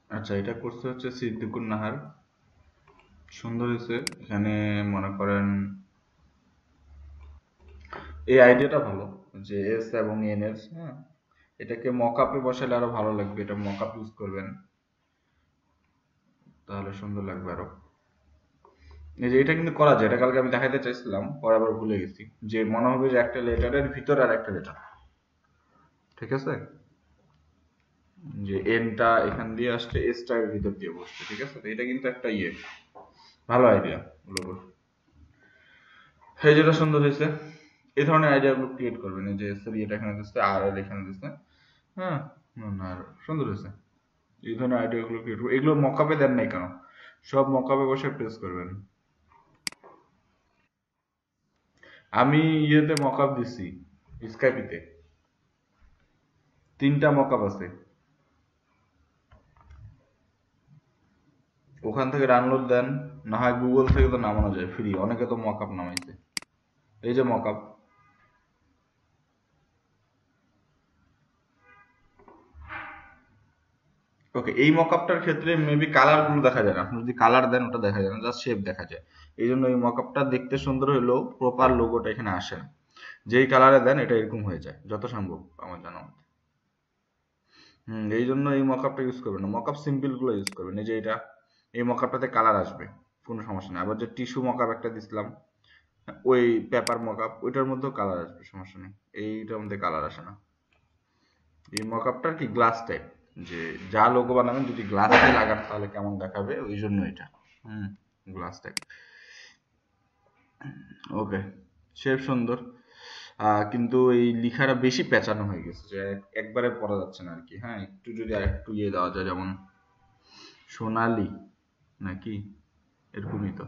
আচ্ছা, এটা করছে হচ্ছে সিদ্দিকুর নাহার। সুন্দর হয়েছে। এখানে মনে করেন এই আইডিয়াটা ভালো, যে এস এবং এন এর, হ্যাঁ, এটাকে মকআপে বসালে আরো ভালো লাগবে। এটা মকআপ ইউজ করবেন, তাহলে সুন্দর লাগবে আরো। এই যে এটা কিন্তু করা যায়, এটা কালকে আমি দেখাইতে চাইছিলাম, পরে আবার ভুলে গেছি। যে মনে হবে যে একটা লেটারের ভিতর আর একটা লেটার, ঠিক আছে, যে এনটা এখান দিয়ে আসছে, এসটা এর ভিতর দিয়ে বসছে, ঠিক আছে। তো এটা কিন্তু একটা ভালো আইডিয়া লোগোর। এই যেটা সুন্দর হয়েছে। এই ধরনের আইডিয়া গুলো ক্রিয়েট করবেন। এই যে এস এর ইয়েটা এখানে দিচ্ছে, আর এর এখানে দিচ্ছে, হ্যাঁ, না সুন্দর হয়েছে। এই ধরনের আইডিয়া গুলো ক্রিয়েট করবেন। এগুলো মকআপে দেন নাই কেন? সব মকআপে বসে প্রেস করবেন। আমি ইয়েতে মকআপ দিছি, স্কাইপিতে 3টা মকআপ আছে। ওখান থেকে ডাউনলোড দেন, না হয় গুগল থেকে তো নামানো যায় ফ্রি, অনেকে তো মকআপ নামাইছে। এই যে মকআপ। ওকে, এই মকআপটার ক্ষেত্রে মেবি কালার গুলো দেখা যায় না। আপনি যদি কালার দেন ওটা দেখা যায় না, জাস্ট শেপ দেখা যায়। এই জন্য এই মকআপটা দেখতে সুন্দর হলেও প্রপার লোগোটা এখানে আসে না। যেই কালারে দেন এটা এরকম হয়ে যায় যত সম্ভব আমার জানা মতে। এই জন্য এই মকআপটা ইউজ করবেন না, মকআপ সিম্পল গুলো ইউজ করবেন। এই যে এটা, এই মকআপটাতে কালার আসবে, কোনো সমস্যা নেই। আবার যে টিস্যু মকআপ একটা দিছিলাম, ওই পেপার মকআপ, ওইটার মধ্যেও কালার আসবে, সমস্যা নেই। এইটার মধ্যে কালার আসে না। এই মকআপটা কি গ্লাস টাইপ, যে যা লোগো বানাবেন যদি গ্লাসে লাগান তাহলে কেমন দেখাবে, ওই জন্য এটা। হুম, গ্লাস টাইপ। ওকে, শেপ সুন্দর। কিন্তু এই লিখাটা বেশি পেঁচানো হয়ে গেছে, যে একবারে পড়া যাচ্ছে না আর কি। হ্যাঁ, একটু যদি আরেকটু ইয়ে দেওয়া যায়, যেমন সোনালি নাকি, এরকমই তো।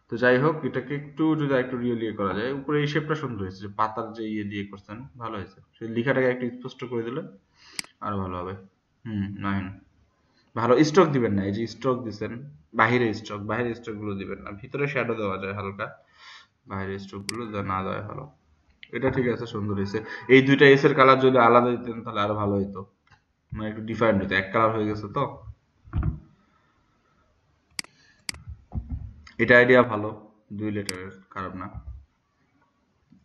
তো যাই হোক, এটাকে একটু যদি আরেকটু রিয়েল ইয়ে করা যায়, উপরে এই শেপটা সুন্দর হয়েছে, যে পাতার যে ইয়ে দিয়ে করছেন, ভালো হয়েছে। সেই লিখাটাকে একটু স্পষ্ট করে দিলে আরো ভালো হবে। না ভালো স্ট্রোক দিবেন না। এই যে স্ট্রোক দিছেন, বাহিরে স্ট্রোক গুলো দিবেন না, ভিতরে শ্যাডো দেওয়া যায় হালকা, বাইরে স্ট্রোক গুলো না দেওয়া ভালো। এটা ঠিক আছে, সুন্দর হয়েছে। এই দুইটা এস এর কালার যদি আলাদা দিতেন তাহলে আরো ভালো হতো, মানে একটু ডিফারেন্ট হতো। এক কালার হয়ে গেছে তো। এটা আইডিয়া ভালো, 2 লেটারের, খারাপ না।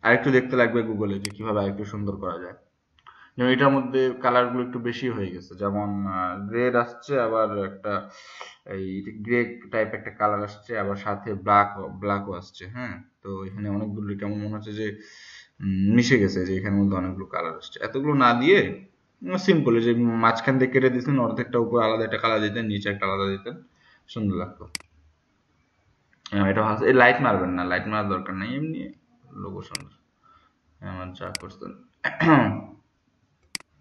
আরেকটু দেখতে লাগবে গুগলে যে কিভাবে আরেকটু সুন্দর করা যায়। যেমন এটার মধ্যে কালার গুলো একটু বেশি হয়ে গেছে, যেমন গ্রেড আসছে, আবার একটা এই গ্রে টাইপ একটা কালার আসছে, আবার সাথে ব্ল্যাকও আসছে, হ্যাঁ। তো এখানে অনেকগুলো কেমন মনে হচ্ছে যে মিশে গেছে, যে এখানের মধ্যে অনেকগুলো কালার আসছে। এতগুলো না দিয়ে সিম্পল, যে মাঝখান দিয়ে কেটে দিতেন, অর্ধেকটা উপর আলাদা একটা কালার দিতেন, নিচে একটা আলাদা দিতেন, সুন্দর লাগতো। এটা ভালো। এই লাইট মারবেন না, লাইট মারার দরকার নেই, এমনি লোগো সুন্দর। আমার যা করছেন।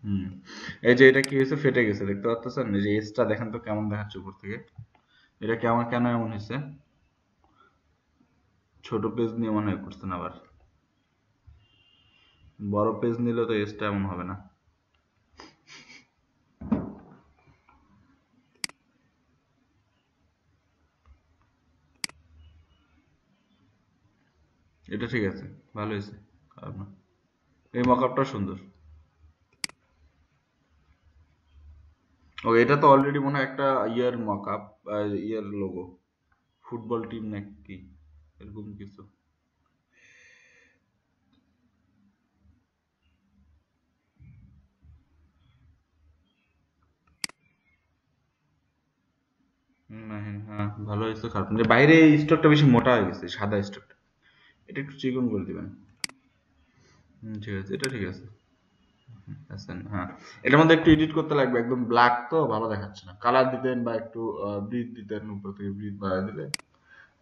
হুম, এই যে এটা কি হয়েছে, ফেটে গেছে, দেখতে পাচ্ছেন? এই যে এসটা দেখেন তো কেমন দেখাচ্ছে উপর থেকে। এটা কেমন, কেন এমন হয়েছে? ছোট পেজ নিয়ে মনে হয় করছেন আবার। বড় পেজ নিলে তো এসটা এমন হবে না। এটা ঠিক আছে, ভালো হয়েছে, খারাপ না। এই মকআপটা সুন্দর। ও, এটা তো অলরেডি মনে হয় একটা ইয়ার মকআপ, ইয়ার লোগো, ফুটবল টিম নাকি এরকম কিছু। হ্যাঁ, ভালো হয়েছে, খারাপ না। যে বাইরে স্টকটা বেশি মোটা হয়ে গেছে, সাদা স্টকটা, এটা একটু চিকন করে দিবেন। ঠিক আছে, এটা ঠিক আছে। হ্যাঁ, এটার মধ্যে একটু এডিট করতে লাগবে, একদম ব্ল্যাক তো ভালো দেখাচ্ছে না। কালার দিতেন বা একটু ব্রিথ দিতেন, উপর থেকে ব্রিথ বাড়ায় দিলে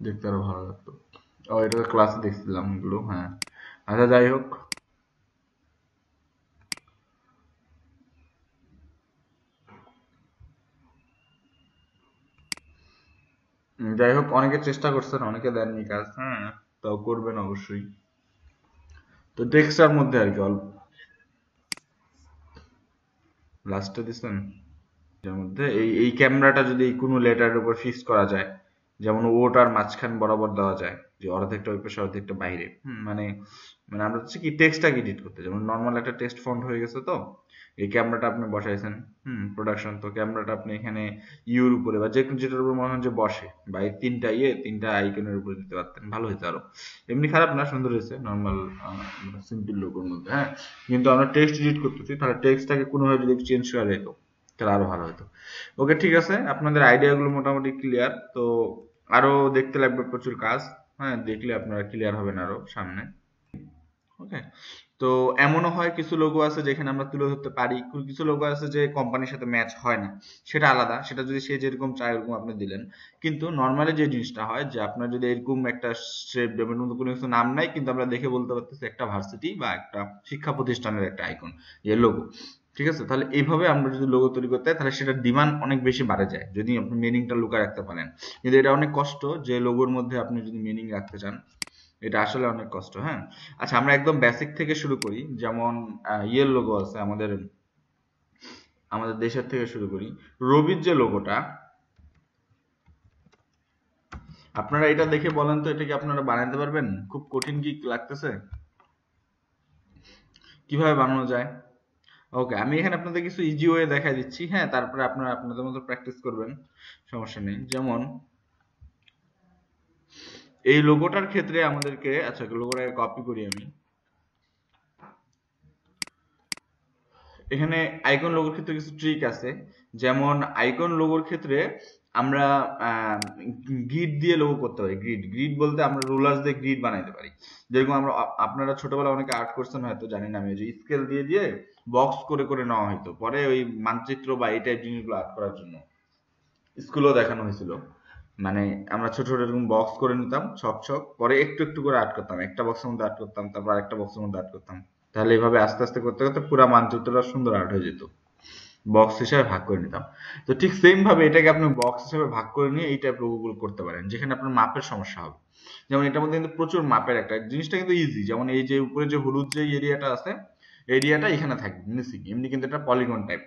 দেখতে আরো ভালো লাগতো। ও, এটা তো ক্লাসে দেখছিলাম এগুলো, হ্যাঁ। আচ্ছা, যাই হোক। যাই হোক, অনেকে চেষ্টা করছেন, অনেকে দেননি কাজ, হ্যাঁ। তাও করবেন অবশ্যই। তো টেক্সটার মধ্যে আর কি অল্প লাস্টে দিচ্ছেন, যার মধ্যে এই এই ক্যামেরাটা যদি কোনো লেটারের উপর ফিক্স করা যায়, যেমন ওটার মাঝখান বরাবর দেওয়া যায়, যে অর্ধেকটা ওই পাশে অর্ধেকটা বাইরে। মানে মানে আমরা হচ্ছে কি টেক্সটটাকে এডিট করতে, যেমন নর্মাল একটা টেক্সট ফন্ট হয়ে গেছে, তো এই ক্যামেরাটা আপনি বসাইছেন, প্রোডাকশন, তো ক্যামেরাটা আপনি এখানে ইউর উপরে বা যেটার উপর মনে হয় যে বসে, বা এই তিনটা আইকনের উপরে দিতে পারতেন, ভালো হতো আরো। এমনি খারাপ না, সুন্দর হয়েছে, নর্মাল সিম্পল লোগোর মধ্যে। হ্যাঁ, কিন্তু আমরা টেক্সট এডিট করতেছি, তাহলে টেক্সটটাকে কোনোভাবে যদি চেঞ্জ করা যেত তাহলে আরো ভালো হতো। ওকে, ঠিক আছে, আপনাদের আইডিয়াগুলো মোটামুটি ক্লিয়ার। তো আরো দেখতে লাগবে প্রচুর কাজ। হ্যাঁ, দেখলে আপনারা ক্লিয়ার হবেন আরো সামনে। ওকে, তো এমনও হয় কিছু লোগো আছে যেখানে আমরা তুলে ধরতে পারি, কিছু লোগো আছে যে কোম্পানির সাথে ম্যাচ হয় না, সেটা আলাদা, সেটা যদি সে যেরকম চায় এরকম আপনি দিলেন। কিন্তু নর্মালি যে জিনিসটা হয় যে আপনার যদি এরকম একটা শেপ, যেমন কোনো কিছু নাম নাই কিন্তু আমরা দেখে বলতে পারতেছি একটা ভার্সিটি বা একটা শিক্ষা প্রতিষ্ঠানের একটা আইকন, যে লোগো, ঠিক আছে, তাহলে এইভাবে আমরা যদি লোগো তৈরি করতে হয় তাহলে সেটার ডিমান্ড অনেক বেশি বাড়ে যায় যদি আপনি মিনিংটা লুকায় রাখতে পারেন। কিন্তু এটা অনেক কষ্ট যে লোগোর মধ্যে আপনি যদি মিনিং রাখতে চান, এটা আসলে অনেক কষ্ট। হ্যাঁ, আচ্ছা, আমরা একদম বেসিক থেকে শুরু করি, যেমন ইয়ের লোগো আছে আমাদের আমাদের দেশের থেকে শুরু করি। রবির যে লোগোটা, আপনারা এটা দেখে বলেন তো এটা কি আপনারা বানাতে পারবেন? খুব কঠিন কি লাগতেছে? কিভাবে বানানো যায়? ওকে, আমি এখানে আপনাদের কিছু ইজি ওয়ে দেখাই দিচ্ছি। হ্যাঁ, তারপরে আপনারা আপনাদের মতো প্র্যাকটিস করবেন, সমস্যা নেই। যেমন এই লোগোটার ক্ষেত্রে আমাদেরকে, আচ্ছা লোগোটাকে কপি করি আমি। এখানে আইকন লোগোর ক্ষেত্রে কিছু ট্রিক আছে। যেমন আইকন লোগোর ক্ষেত্রে আমরা গ্রিড দিয়ে লোগো করতে পারি। গ্রিড গ্রিড বলতে আমরা রুলার্স দিয়ে গ্রিড বানাইতে পারি। যেরকম আমরা আপনারা ছোটবেলায় অনেকে আর্ট করছেন হয়তো, জানি না আমি, যে স্কেল দিয়ে দিয়ে বক্স করে করে নেওয়া হয়তো, পরে ওই মানচিত্র বা এই টাইপ জিনিসগুলো আর্ট করার জন্য স্কুলেও দেখানো হয়েছিল। মানে আমরা ছোট ছোট এরকম বক্স করে নিতাম, ছক ছক, পরে একটু একটু করে আর্ট করতাম, একটা বক্সের মধ্যে আর্ট করতাম, তারপর আরেকটা বক্সের মধ্যে আর্ট করতাম। তাহলে এইভাবে আস্তে আস্তে করতে করতে পুরো মানচিত্রটা সুন্দর আর্ট হয়ে যেত, বক্স হিসাবে ভাগ করে নিতাম। তো ঠিক সেম ভাবে এটাকে আপনি বক্স হিসাবে ভাগ করে নিয়ে এই টাইপ লোগোগুলো করতে পারেন, যেখানে আপনার মাপের সমস্যা হবে। যেমন এটার মধ্যে কিন্তু প্রচুর মাপের, একটা জিনিসটা কিন্তু ইজি, যেমন এই যে উপরে যে হলুদ যে এরিয়াটা আছে, এরিয়াটা এখানে থাকবে মিসিং, এমনি কিন্তু এটা পলিগন টাইপ।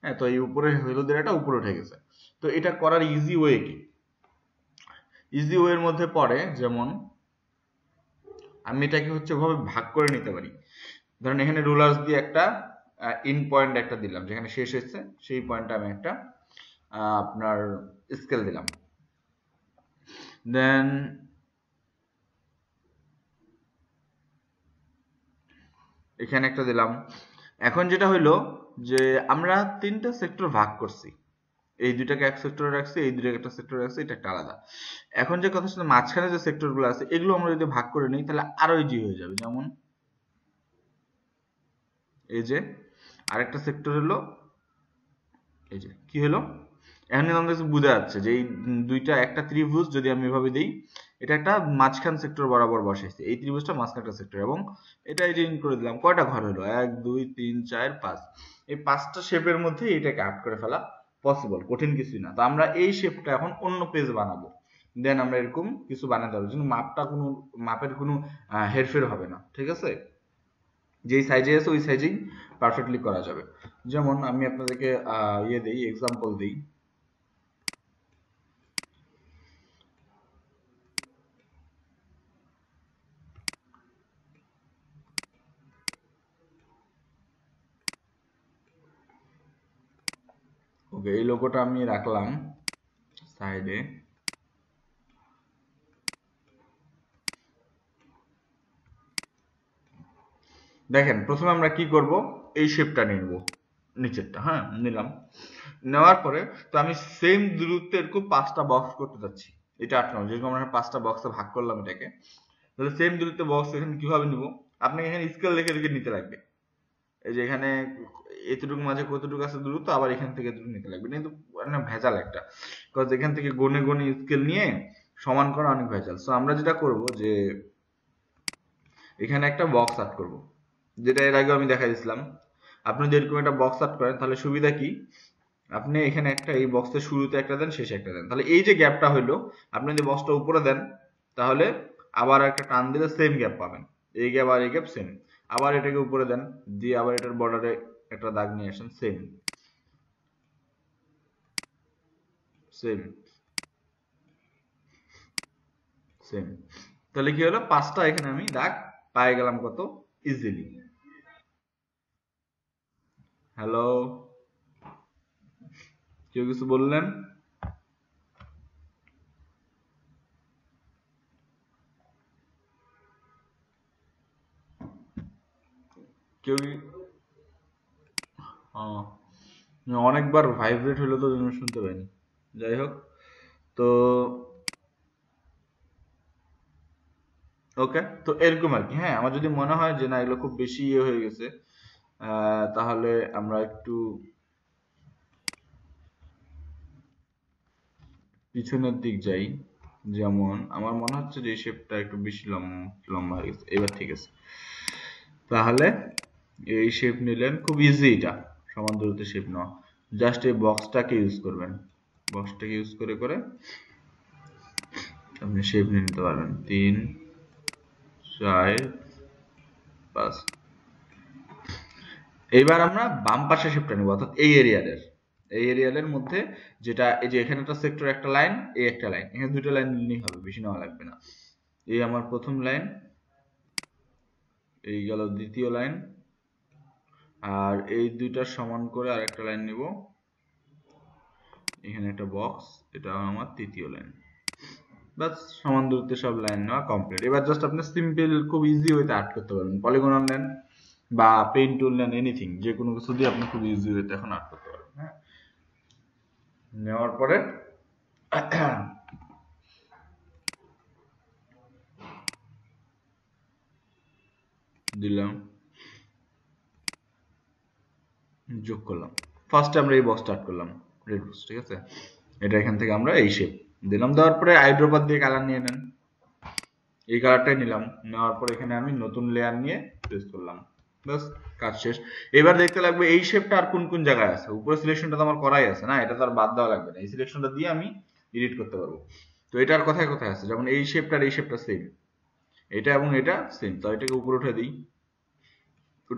হ্যাঁ, তো এই উপরে হলুদ এরিয়াটা উপরে উঠে গেছে। তো এটা করার ইজি ওয়ে কি? ইজি ওয়ের মধ্যে পড়ে, যেমন আমি এটাকে হচ্ছে ভাবে ভাগ করে নিতে পারি। ধরেন এখানে রুলার্স দিয়ে একটা ইন পয়েন্ট একটা দিলাম, যেখানে শেষ হচ্ছে সেই পয়েন্টটা আমি একটা আপনার স্কেল দিলাম। দেন এখানে একটা দিলাম। এখন যেটা হইলো যে আমরা তিনটা সেক্টর ভাগ করছি, এই দুইটাকে এক সেক্টরে রাখছি, এই দুইটাকে একটা সেক্টরে রাখছি, এটা একটা আলাদা। এখন যে কথা শুনে মাঝখানে যে সেক্টর গুলো আছে এগুলো আমরা যদি ভাগ করে নিই তাহলে আরো ইজি হয়ে যাবে। যেমন এই যে আরেকটা সেক্টর হলো, এই যে কি হলো, এখন কিন্তু আমাদের কাছে বোঝা যাচ্ছে যে এই দুইটা একটা ত্রিভুজ যদি আমি এভাবে দিই, এটা একটা মাঝখান সেক্টর বরাবর বসাইছে, এই ত্রিভুজটা মাঝখান একটা সেক্টর, এবং এটা এই যে ইন করে দিলাম, কয়টা ঘর হলো, 1 2 3 4 5, এই পাঁচটা শেপের মধ্যে এটাকে আর্ট করে ফেলা পসিবল, কঠিন কিছুই না। তো আমরা এই শেপটা এখন অন্য পেজ বানাবো, দেন আমরা এরকম কিছু বানাতে পারবো, কিন্তু মাপের কোনো হেরফের হবে না, ঠিক আছে, যেই সাইজে আছে ওই সাইজেই পারফেক্টলি করা যাবে। যেমন আমি আপনাদেরকে ইয়ে দেই, এক্সাম্পল দিই। ওকে, এই লোগোটা আমি রাখলাম সাইডে। দেখেন প্রথমে আমরা কি করব, এই শেপটা নিব, নিচেরটা, হ্যাঁ নিলাম। নেওয়ার পরে তো আমি সেম দূরত্বে এরকম 5টা বক্স করতে যাচ্ছি, এটা 8 নম্বর, যেরকম আমরা 5টা বক্সে ভাগ করলাম এটাকে, তাহলে সেম দূরত্বে বক্স এখানে কিভাবে নিব, আপনাকে এখানে স্কেল দেখে দেখে নিতে লাগবে। এই যে এখানে এতটুকু মাঝে কতটুকু আছে দূরত্ব, আবার এখান থেকে এতটুকু নিতে লাগবে, কিন্তু মানে ভেজাল একটা, বিকজ এখান থেকে গনে গনে স্কেল নিয়ে সমান করা অনেক ভেজাল। সো আমরা যেটা করব যে এখানে একটা বক্স আর্ট করব, যেটা এর আগেও আমি দেখাই দিয়েছিলাম। আপনি যদি এরকম একটা বক্স আর্ট করেন তাহলে সুবিধা কি, আপনি এখানে একটা, এই বক্সের শুরুতে একটা দেন, শেষে একটা দেন, তাহলে এই যে গ্যাপটা হইলো, আপনি যদি বক্সটা উপরে দেন তাহলে আবার একটা টান দিলে সেম গ্যাপ পাবেন, এই গ্যাপ আর এই গ্যাপ সেম। আবার এটাকে উপরে দেন, দিয়ে আবার এটার বর্ডারে একটা দাগ নিয়ে আসেন, সেম সেম। সেম। তাহলে কি হলো, 5টা এখানে আমি দাগ পাই গেলাম কত ইজিলি। হ্যালো, কেউ কিছু বললেন? কেউ অনেকবার ভাইব্রেট হলো তো জন্য শুনতে পাইনি। যাই হোক, তো ওকে, তো এরকম আর কি। হ্যাঁ, আমার যদি মনে হয় যে না এগুলো খুব বেশি ইয়ে হয়ে গেছে, তাহলে আমরা একটু পিছনের দিক যাই। যেমন আমার মনে হচ্ছে যে এই শেপটা একটু বেশি লম্বা হয়ে গেছে। এবার ঠিক আছে। তাহলে এই শেপ নিলেন, খুব ইজি এটা সমান দূরত্বে শেপ নেওয়া। জাস্ট এই বক্সটাকে ইউজ করবেন, বক্সটাকে ইউজ করে করে আপনি শেপ নিয়ে নিতে পারবেন। 3 4 5। এইবার আমরা বাম পাশে শেপটা নেব, অর্থাৎ এই এরিয়ালের মধ্যে যেটা, এই যে এখানে একটা সেক্টর, একটা লাইন, এই একটা লাইন, এখানে দুটো লাইন নিলেই হবে, বেশি নেওয়া লাগবে না। এই আমার প্রথম লাইন, এই গেল দ্বিতীয় লাইন, আর এই দুইটা সমান করে আরেকটা লাইন নিব, এখানে একটা বক্স, এটা আমার তৃতীয় লাইন। বাস, সমান দূরত্বে সব লাইন নেওয়া কমপ্লিট। এবার জাস্ট আপনি সিম্পল খুব ইজি ওয়েতে আর্ট করতে পারবেন। পলিগন নেন বা পেইন্ট টুল নেন, এনিথিং, যে কোনো কিছু দিয়ে আপনি খুব ইজি ওয়েতে এখন আর্ট করতে পারবেন। হ্যাঁ, নেওয়ার পরে দিলাম, যোগ করলাম। ফার্স্টে আমরা এই বক্স স্টার্ট করলাম, রেড বক্স, ঠিক আছে। এটা এখান থেকে আমরা এই শেপ দিলাম, দেওয়ার পরে আইড্রোপার দিয়ে কালার নিয়ে নেন। এই কালারটাই নিলাম, নেওয়ার পর এখানে আমি নতুন লেয়ার নিয়ে প্রেস করলাম, বাস কাজ শেষ। এবার দেখতে লাগবে এই শেপটা আর কোন কোন জায়গায় আছে। উপরে সিলেকশনটা তো আমার করাই আছে না, এটা তো আর বাদ দেওয়া লাগবে না, এই সিলেকশনটা দিয়ে আমি এডিট করতে পারবো। তো এটার কোথায় কোথায় আছে, যেমন এই শেপটা আর এই শেপটা সেম, এটা এবং এটা সেম, তো এটাকে উপরে উঠে দিই।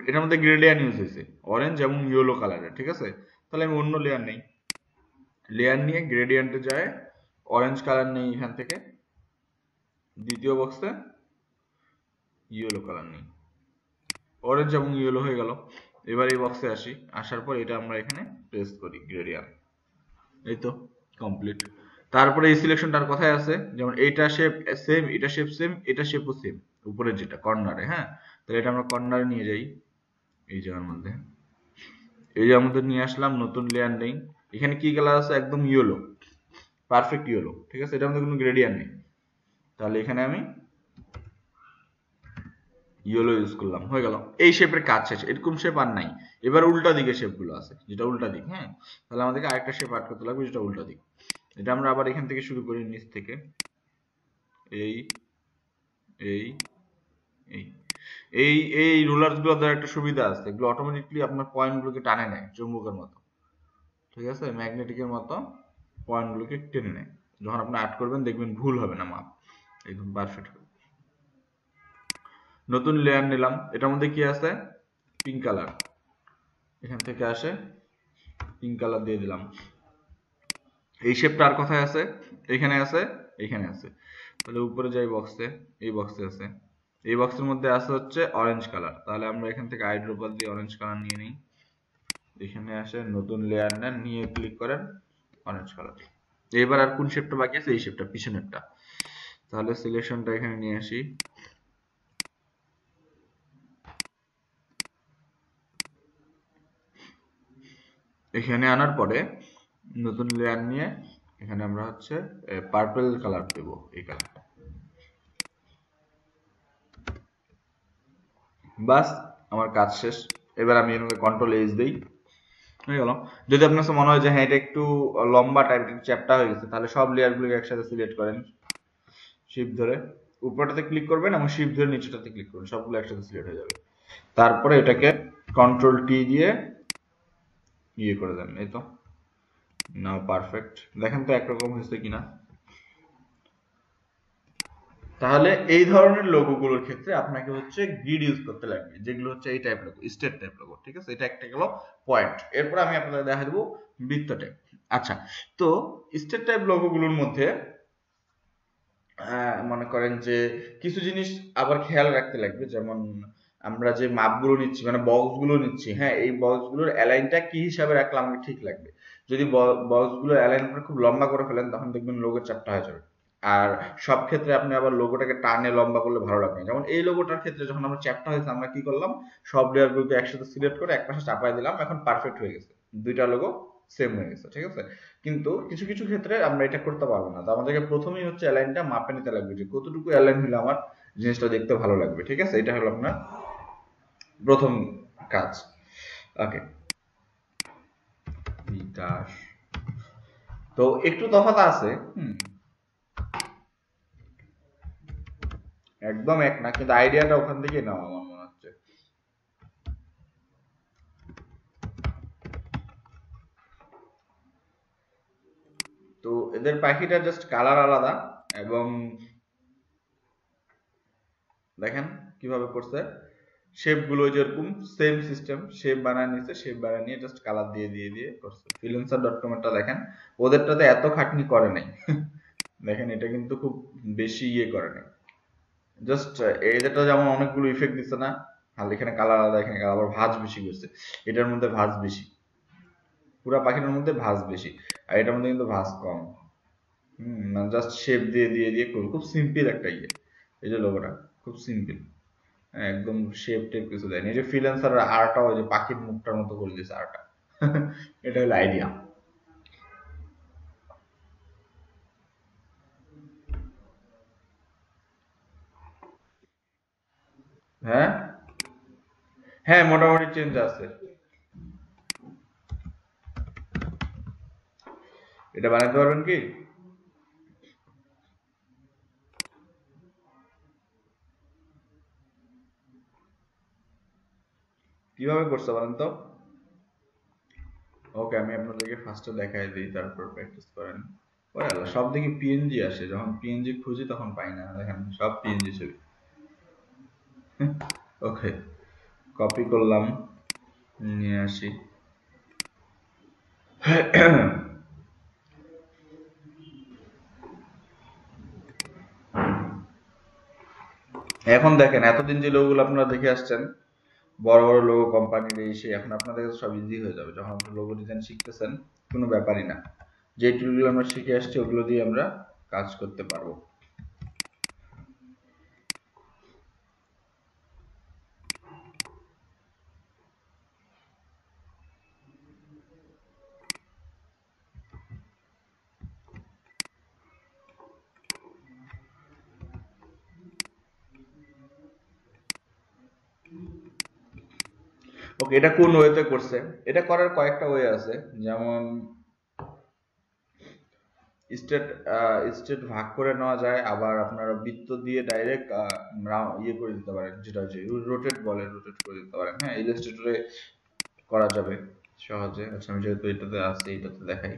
এটার মধ্যে গ্রেডিয়ান্ট ইউজ হয়েছে, অরেঞ্জ এবং ইয়েলো কালারের, ঠিক আছে। তাহলে আমি অন্য লেয়ার নেই, লেয়ার নিয়ে গ্রেডিয়েন্টে যায়, অরেঞ্জ কালার নেই এখান থেকে, দ্বিতীয় বক্সে ইয়েলো কালার নেই, অরেঞ্জ এবং ইয়েলো হয়ে গেল। এবার এই বক্সে আসি, আসার পর এটা আমরা এখানে প্রেস করি গ্রেডিয়েন্ট, এই তো কমপ্লিট। তারপরে এই সিলেকশনটার কথাই আছে, যেমন এইটা শেপ সেম, এটা শেপ সেম, এটা শেপও সেম, উপরের যেটা কর্নারে। হ্যাঁ, তাহলে এটা আমরা কর্নারে নিয়ে যাই, এই জায়গার মধ্যে, এই জায়গার মধ্যে নিয়ে আসলাম, নতুন লেয়ার নেই। এখানে কি কালার আছে, একদম ইয়েলো, পারফেক্ট ইয়েলো, ঠিক আছে। এটার মধ্যে কোনো গ্রেডিয়েন্ট নেই, তাহলে এখানে আমি ইয়েলো ইউজ করলাম, হয়ে গেল। এই শেপের কাজ শেষ, এরকম শেপ আর নাই। এবার উল্টা দিকে শেপ গুলো আছে, যেটা উল্টা দিক। হ্যাঁ, তাহলে আমাদেরকে আরেকটা শেপ আর্ট করতে লাগবে, যেটা উল্টা দিক। এটা আমরা আবার এখান থেকে শুরু করি, নিচ থেকে, এই এই এই এই এই রোলার গুলো দ্বারা একটা সুবিধা আছে, এগুলো অটোমেটিকলি আপনার পয়েন্ট গুলোকে টানে নেয় চুম্বকের মতো, ঠিক আছে, ম্যাগনেটিকের মতো পয়েন্ট গুলোকে টেনে নেয়। যখন আপনি আর্ট করবেন দেখবেন ভুল হবে না, মাপ একদম পারফেক্ট হবে। নতুন লেয়ার নিলাম, এটার মধ্যে কি আছে, পিঙ্ক কালার, এখান থেকে আসে পিঙ্ক কালার দিয়ে দিলাম। এই শেপটা আর কোথায় আছে, এখানে আছে, এখানে আছে। তাহলে উপরে যাই বক্সে, এই বক্সে আছে, এই বক্সের মধ্যে আছে হচ্ছে অরেঞ্জ কালার। তাহলে আমরা এখান থেকে আইড্রোপার দিয়ে অরেঞ্জ কালার নিয়ে নিই, এখানে আসে নতুন লেয়ার নেন, নিয়ে ক্লিক করেন, অরেঞ্জ কালার। এবার আর কোন শেপটা বাকি আছে, এই শেপটা পিছনেরটা। তাহলে সিলেকশনটা এখানে নিয়ে আসি, এখানে আনার পরে নতুন লেয়ার নিয়ে এখানে আমরা হচ্ছে পার্পল কালার দেব, এই কালারটা। বাস, আমার কাজ শেষ। এবার আমি এর মধ্যে কন্ট্রোল এইচ দেই, হয়ে গেল। যদি আপনার কাছে মনে হয় যে হ্যাঁ এটা একটু লম্বা টাইপের, চ্যাপ্টা হয়ে গেছে, তাহলে সব লেয়ার গুলোকে একসাথে সিলেক্ট করেন, শিফট ধরে উপরটাতে ক্লিক করবেন এবং শিফট ধরে নিচেটাতে ক্লিক করবেন, সবগুলো একসাথে সিলেক্ট হয়ে যাবে। তারপরে এটাকে কন্ট্রোল টি দিয়ে ইয়ে করে দেন, এই তো নাও পারফেক্ট। দেখেন তো একরকম হয়েছে কিনা। তাহলে এই ধরনের লোগোগুলোর ক্ষেত্রে আপনাকে হচ্ছে গ্রিড ইউজ করতে লাগবে, যেগুলো হচ্ছে এই type logo, state type logo, ঠিক আছে। এটা একটা গেল পয়েন্ট। এরপর আমি আপনাদের দেখা দেবো বৃত্ত টাইপ। আচ্ছা, তো স্টেট টাইপ লোগোগুলোর মধ্যে মনে করেন যে কিছু জিনিস আবার খেয়াল রাখতে লাগবে, যেমন আমরা যে মাপগুলো নিচ্ছি মানে বক্স গুলো নিচ্ছি, হ্যাঁ এই বক্স গুলোর অ্যালাইনটা কি হিসাবে রাখলে আমাকে ঠিক লাগবে। যদি বক্স গুলোর অ্যালাইন আপনি খুব লম্বা করে ফেলেন তখন দেখবেন লোগো চাপটা হয়ে যাবে। আর সব ক্ষেত্রে আপনি আবার লোগোটাকে টানে লম্বা করলে ভালো লাগবে না। যেমন এই লোগোটার ক্ষেত্রে যখন আমরা চ্যাপটা হয়েছে আমরা কি করলাম, সব লেয়ার গুলোকে একসাথে সিলেক্ট করে একপাশে চাপাই দিলাম, এখন পারফেক্ট হয়ে গেছে, দুইটা লোগো সেম হয়ে গেছে, ঠিক আছে। কিন্তু কিছু কিছু ক্ষেত্রে আমরা এটা করতে পারবো না, তো আমাদেরকে প্রথমেই হচ্ছে অ্যালাইনটা মাপে নিতে লাগবে যে কতটুকু অ্যালাইন হলে আমার জিনিসটা দেখতে ভালো লাগবে, ঠিক আছে। এটা হলো আপনার প্রথম কাজ। ওকে, বিকাশ তো একটু তফাৎ আছে, একদম এক না, কিন্তু আইডিয়াটা ওখান থেকে নেওয়া আমার মনে হচ্ছে। তো এদের পাখিটা জাস্ট কালার আলাদা, এবং দেখেন কিভাবে করছে, শেপ গুলো যেরকম সেম সিস্টেম, শেপ বানায় নিছে, শেপ বানায় নিয়ে জাস্ট কালার দিয়ে দিয়ে দিয়ে করছে। ফ্রিল্যান্সার.কম এরটা দেখেন, ওদেরটাতে এত খাটনি করে নাই দেখেন এটা কিন্তু খুব বেশি ইয়ে করে নাই, জাস্ট এদেরটা যেমন অনেকগুলো ইফেক্ট দিচ্ছে না, আর এখানে কালার আলাদা, এখানে আবার ভাঁজ বেশি করছে, এটার মধ্যে ভাঁজ বেশি, পুরা পাখিটার মধ্যে ভাঁজ বেশি, আর এটার মধ্যে কিন্তু ভাঁজ কম। মানে জাস্ট শেপ দিয়ে দিয়ে দিয়ে করবে, খুব সিম্পল একটা ইয়ে। এই যে লোগোটা খুব সিম্পল, একদম শেপ টেপ কিছু দেয়নি। এই যে ফ্রিল্যান্সার আরটা ওই যে পাখির মুখটার মতো করে দিয়েছে আরটা এটা হলো আইডিয়া। হ্যাঁ হ্যাঁ, মোটামুটি চেঞ্জ আছে। এটা বানাতে পারবেন কি? কিভাবে করছে বলেন তো? ওকে, আমি আপনাদেরকে ফার্স্টে দেখাই দিই, তারপর প্র্যাকটিস করেন। ওরে আল্লাহ, সব দিকে পিএনজি আসে, যখন পিএনজি খুঁজি তখন পাই না, দেখেন সব পিএনজি ছবি। ওকে, কপি করলাম, নিয়ে আসি। এখন দেখেন এতদিন যে লোকগুলো আপনারা দেখে আসছেন, বড় বড় লোগো কোম্পানির এই সেই, এখন আপনাদের কাছে সব ইজি হয়ে যাবে যখন আপনি লোগো ডিজাইন শিখতেছেন, কোনো ব্যাপারই না। যে টুলগুলো আমরা শিখে আসছি ওগুলো দিয়ে আমরা কাজ করতে পারবো। ওকে, এটা কোন ওয়েতে করছে? এটা করার কয়েকটা ওয়ে আছে, যেমন স্টেট স্টেট ভাগ করে নেওয়া যায়, আবার আপনারা বৃত্ত দিয়ে ডাইরেক্ট ইয়ে করে দিতে পারেন, যেটা যে রোটেট বলে, রোটেট করে দিতে পারেন। হ্যাঁ, ইলাস্ট্রেটরে করা যাবে সহজে। আচ্ছা, আমি যেহেতু এটাতে আছে এটাতে দেখাই।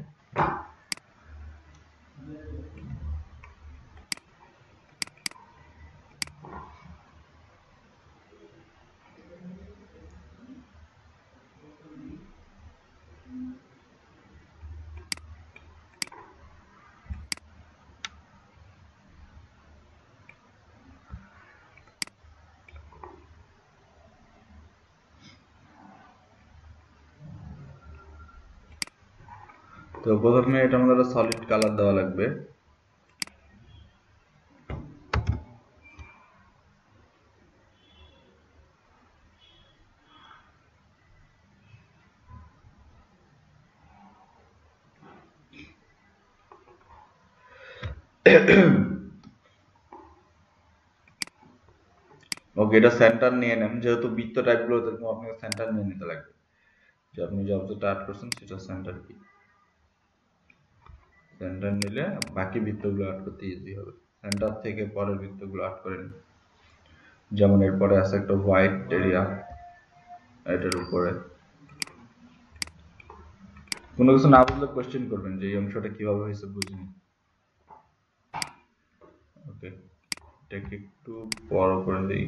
তো প্রথমে এটা আমাদের সলিড কালার দেওয়া লাগবে। ওকে, এটা সেন্টার নিয়ে নেন, যেহেতু বৃত্ত টাইপ গুলো এরকম আপনাকে সেন্টার নিয়ে নিতে লাগবে, যে আপনি যে অবজেক্টটা আর্ট করছেন সেটা সেন্টার কি, সেন্টার নিলে বাকি বৃত্তগুলো আর্ট করতে ইজি হবে। সেন্টার থেকে পরের বৃত্তগুলো আর্ট করে নিন। যেমন এরপরে আছে একটা হোয়াইট এরিয়া, এটার উপরে কোনো কিছু না বুঝলে কোশ্চেন করবেন যে এই অংশটা কিভাবে হয়েছে বুঝিনি। ওকে, এটাকে একটু বড় করে দিই।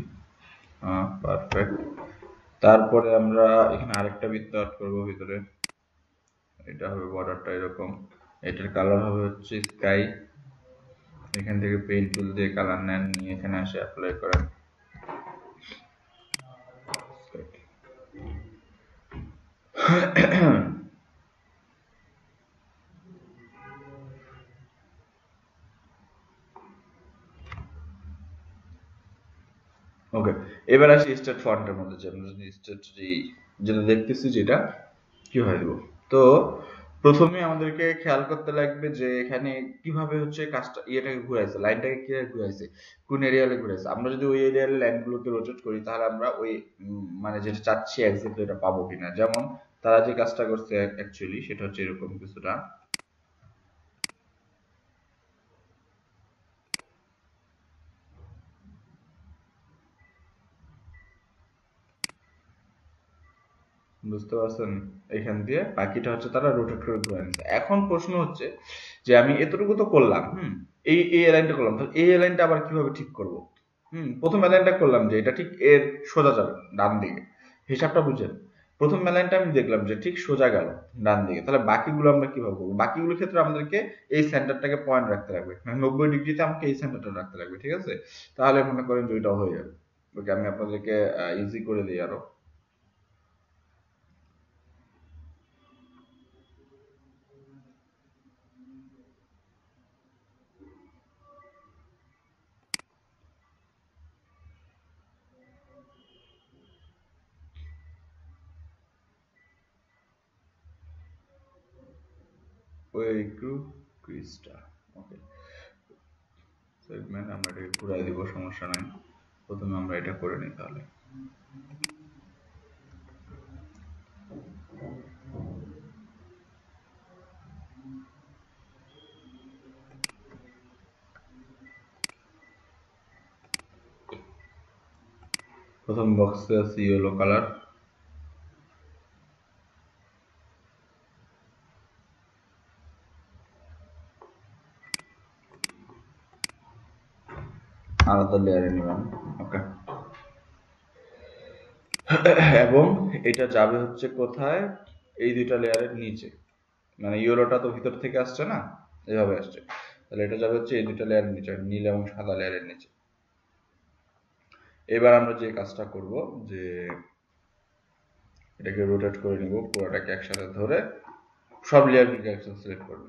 হ্যাঁ, পারফেক্ট। তারপরে আমরা এখানে আরেকটা বৃত্ত আর্ট করবো ভিতরে, এটা হবে বর্ডারটা এরকম, এটার কালার হবে হচ্ছে স্কাই, এখান থেকে পেইন্ট টুল দিয়ে কালার নেন, নিয়ে এখানে এসে অ্যাপ্লাই করেন। ওকে, এবার আসি স্টেট ফন্টের মধ্যে, যে আমরা যদি স্টেট যেটা দেখতেছি যেটা কিভাবে দেব। তো প্রথমে আমাদেরকে খেয়াল করতে লাগবে যে এখানে কিভাবে হচ্ছে কাজটা ইয়েটাকে ঘুরাইছে, লাইনটাকে কিভাবে ঘুরাইছে, কোন এরিয়ালে ঘুরাইছে। আমরা যদি ওই এরিয়ার লাইনগুলোকে রোটেট করি তাহলে আমরা ওই মানে যেটা চাচ্ছি এক্স্যাক্টলি এটা পাবো কিনা। যেমন তারা যে কাজটা করছে অ্যাকচুয়ালি সেটা হচ্ছে এরকম কিছুটা। বুঝতে পারছেন? এখান দিয়ে বাকিটা হচ্ছে তারা রোটেট করে ঘুরে নিচ্ছে। এখন প্রশ্ন হচ্ছে যে আমি এতটুকু তো করলাম, এই লাইনটা করলাম, তাহলে এই লাইনটা আবার কিভাবে ঠিক করব? প্রথম লাইনটা করলাম যে এটা ঠিক এর সোজা যাবে ডান দিকে, হিসাবটা বুঝেন। প্রথম লাইনটা আমি দেখলাম যে ঠিক সোজা গেল ডান দিকে, তাহলে বাকিগুলো আমরা কিভাবে করবো? বাকিগুলোর ক্ষেত্রে আমাদেরকে এই সেন্টারটাকে পয়েন্ট রাখতে লাগবে, মানে 90 ডিগ্রিতে আমাকে এই সেন্টারটা রাখতে লাগবে, ঠিক আছে? তাহলে মনে করেন যে ওইটা হয়ে যাবে। ওকে, আমি আপনাদেরকে ইজি করে দিই আরো। ওই গ্রুপ ক্রিস্টা, ওকে, সেগমেন্ট আমরা এটাকে ঘুরাই দিব, সমস্যা নাই। প্রথমে আমরা এটা করে নিই তাহলে। প্রথম বক্সে আছে ইয়েলো কালার, আলাদা লেয়ারে নিলাম, ওকে। এবং এটা যাবে হচ্ছে কোথায়? এই দুইটা লেয়ারের নিচে, মানে ইয়েলোটা তো ভিতর থেকে আসছে না, এভাবে আসছে, তাহলে এটা যাবে হচ্ছে এই দুইটা লেয়ারের নিচে, নীল এবং সাদা লেয়ারের নিচে। এবার আমরা যে কাজটা করব যে এটাকে রোটেট করে নিব, পুরোটাকে একসাথে ধরে সব লেয়ারগুলোকে একসাথে সিলেক্ট করব,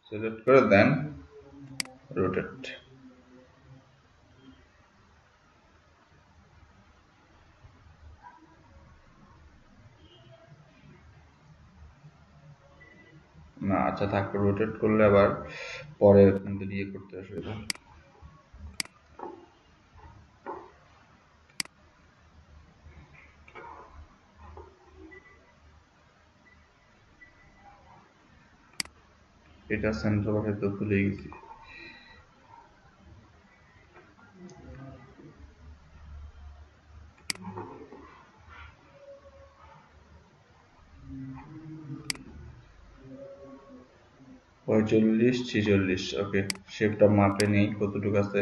সিলেক্ট করে দেন রোটেট। না আচ্ছা থাক, রোটেট করলে আবার পরে কিন্তু ইয়ে করতে অসুবিধা। এটা সেন্টার বারে তো ভুলে গেছি। পঁয়তাল্লিশ 46, ওকে। শেপটা মাপে নেই কতটুকু আছে।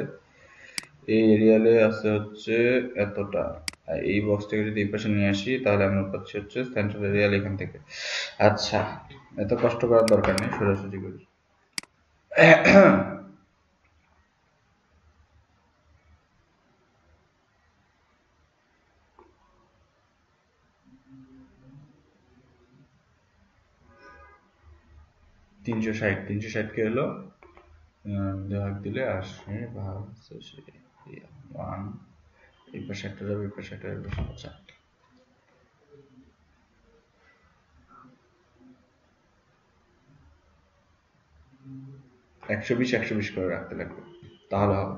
এই এরিয়ালে আছে হচ্ছে এতটা, আর এই বক্সটাকে যদি এই পাশে নিয়ে আসি তাহলে আমরা পাচ্ছি হচ্ছে সেন্ট্রাল এরিয়াল এখান থেকে। আচ্ছা, এত কষ্ট করার দরকার নেই, সোজাসুজি করি। 360, 360 কে হলো ভাগ দিলে আসে ভাগ শেষে 1, এই পাশে একটা যাবে, এই পাশে একটা যাবে। আচ্ছা, 120 120 করে রাখতে লাগবে, তাহলে হবে।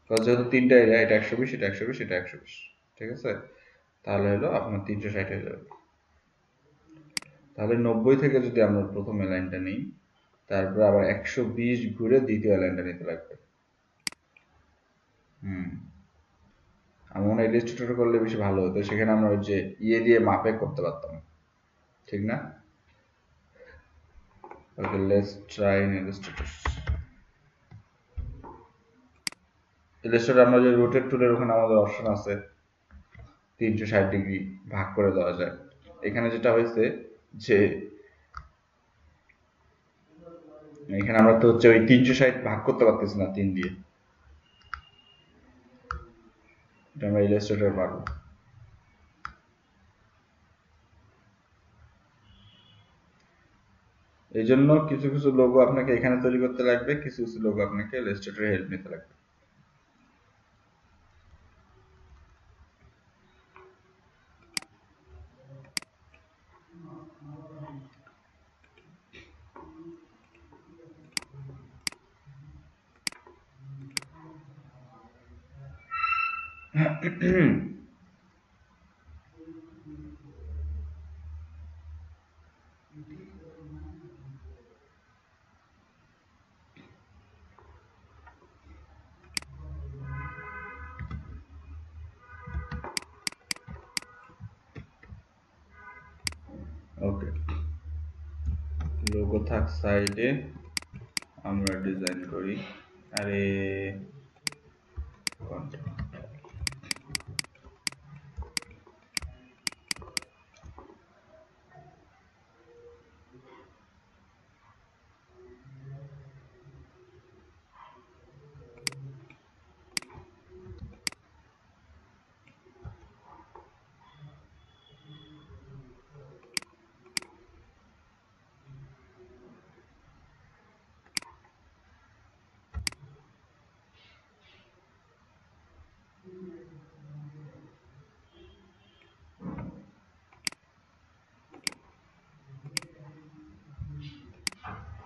কারণ যেহেতু তিনটা এরিয়া, এটা 120, এটা 120, এটা 120, ঠিক আছে? তাহলে হলো আপনার 360 হয়ে যাবে। তাহলে 90 থেকে যদি আমরা প্রথম লাইনটা নিই, তারপর আবার 120 ঘুরে দ্বিতীয় লাইনটা নিতে লাগবে। আমার মনে হয় ইলাস্ট্রেটর করলে বেশি ভালো হতো, সেখানে আমরা ওই যে ইয়ে দিয়ে মাপে করতে পারতাম, ঠিক না? Okay, let's try in Illustrator. Illustrator আমরা যে রোটেট টুলের ওখানে আমাদের অপশন আছে 360 ডিগ্রি ভাগ করে দেওয়া যায়। এখানে যেটা হয়েছে যে এখানে আমরা তো হচ্ছে ওই 360 ভাগ করতে পারতেছি না 3 দিয়ে, এটা আমরা ইলাস্ট্রেটর পারবো। এই জন্য কিছু কিছু লোগো আপনাকে এখানে তৈরি করতে লাগবে, কিছু কিছু লোগো আপনাকে ইলাস্ট্রেটরের হেল্প নিতে লাগবে। ওকে, লোগো থাক সাইডে, আমরা ডিজাইন করি। আরে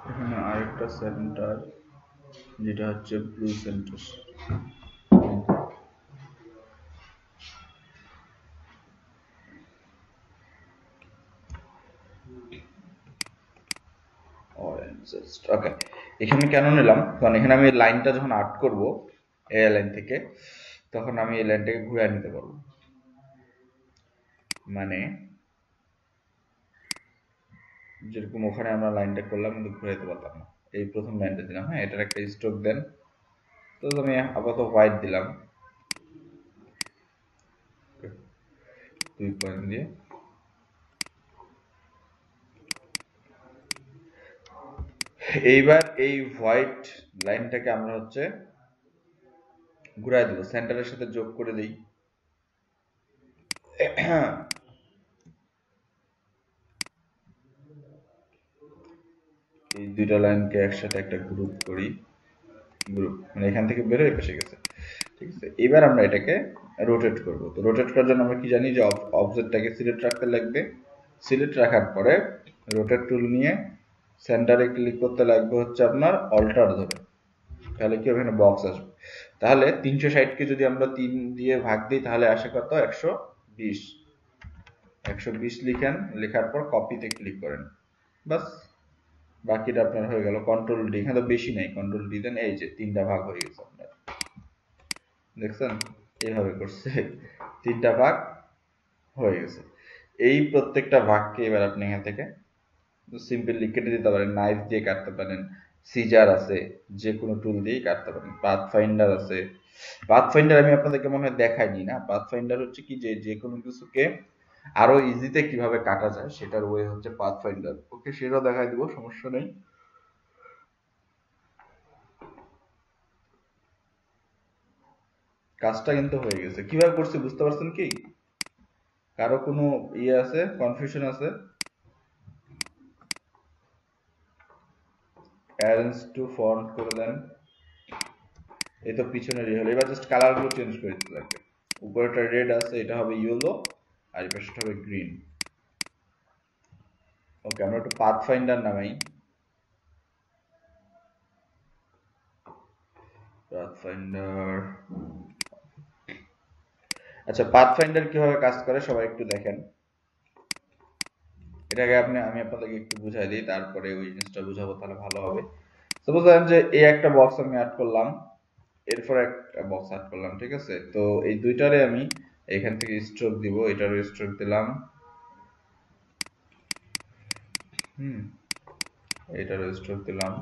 এখানে আরেকটা সেন্টার, যেটা হচ্ছে ব্লু সেন্টার। ওকে, এখানে কেন নিলাম, কারণ এখানে আমি লাইনটা যখন আর্ট করব এই লাইন থেকে, তখন আমি এই লাইনটাকে ঘুরে নিতে পারবো। মানে যেরকম ওখানে আমরা লাইনটা করলাম কিন্তু ঘুরাইতে পারলাম না, এই প্রথম লাইনটা দিলাম, হ্যাঁ এটার একটা স্ট্রোক দেন, তো আমি আপাতত হোয়াইট দিলাম 2 পয়েন্ট দিয়ে। এইবার এই হোয়াইট লাইনটাকে আমরা হচ্ছে ঘুরাই দেবো, সেন্টারের সাথে যোগ করে দিই। এই দুইটা লাইনকে একসাথে একটা গ্রুপ করি, গ্রুপ মানে এখান থেকে বের হয়ে পেশে গেছে, ঠিক আছে। এবার আমরা এটাকে রোটেট করব, তো রোটেট করার জন্য আমরা কি জানি যে অবজেক্টটাকে সিলেক্ট রাখতে লাগবে, সিলেক্ট রাখার পরে রোটেট টুল নিয়ে সেন্টারে ক্লিক করতে লাগবে হচ্ছে আপনার অল্টার ধরে, তাহলে কি ওখানে বক্স আসবে। তাহলে 360 কে যদি আমরা 3 দিয়ে ভাগ দিই তাহলে আসে কত, 120। 120 লিখেন, লেখার পর কপিতে ক্লিক করেন, বাস বাকিটা আপনার হয়ে গেল। কন্ট্রোল ডি, এখানে তো বেশি নাই, কন্ট্রোল ডি দেন, এই যে 3টা ভাগ হয়ে গেছে আপনার, দেখছেন এইভাবে করছে 3টা ভাগ হয়ে গেছে। এই প্রত্যেকটা ভাগকে এবার আপনি এখান থেকে সিম্পলি কেটে দিতে পারেন, নাইফ দিয়ে কাটতে পারেন, সিজার আছে, যে কোনো টুল দিয়েই কাটতে পারেন, পাথ ফাইন্ডার আছে। পাথ ফাইন্ডার আমি আপনাদেরকে মনে হয় দেখাইনি না, পাথ ফাইন্ডার হচ্ছে কি যে যে কোনো কিছুকে আরো ইজিতে কিভাবে কাটা যায় সেটার ওয়ে হচ্ছে পাথ ফাইন্ডার। ওকে, সেটাও দেখাই দিব, সমস্যা নেই। কাজটা কিন্তু হয়ে গেছে, কিভাবে করছি বুঝতে পারছেন কি? কারো কোনো ইয়ে আছে, কনফিউশন আছে? অ্যারেঞ্জ টু ফন্ট করে দেন, এই তো পিছনেরই হলো। এবার জাস্ট কালার গুলো চেঞ্জ করে দিতে লাগবে, উপরেটা রেড আছে এটা হবে ইয়েলো, আর এই পাশটা হবে গ্রিন। ওকে, আমরা একটু পাথ ফাইন্ডার নামাই, পাথ ফাইন্ডার। আচ্ছা, পাথ ফাইন্ডার কিভাবে কাজ করে সবাই একটু দেখেন, এটাকে আমি আপনাদেরকে একটু বুঝাই দিই, তারপরে ওই জিনিসটা বুঝাবো তাহলে ভালো হবে। সাপোজ ধরেন যে এই একটা বক্স আমি অ্যাড করলাম, এরপর একটা বক্স অ্যাড করলাম, ঠিক আছে। তো এই দুইটারে আমি এখান থেকে স্ট্রোক দিব, এটারও স্ট্রোক দিলাম, এটারও স্ট্রোক দিলাম,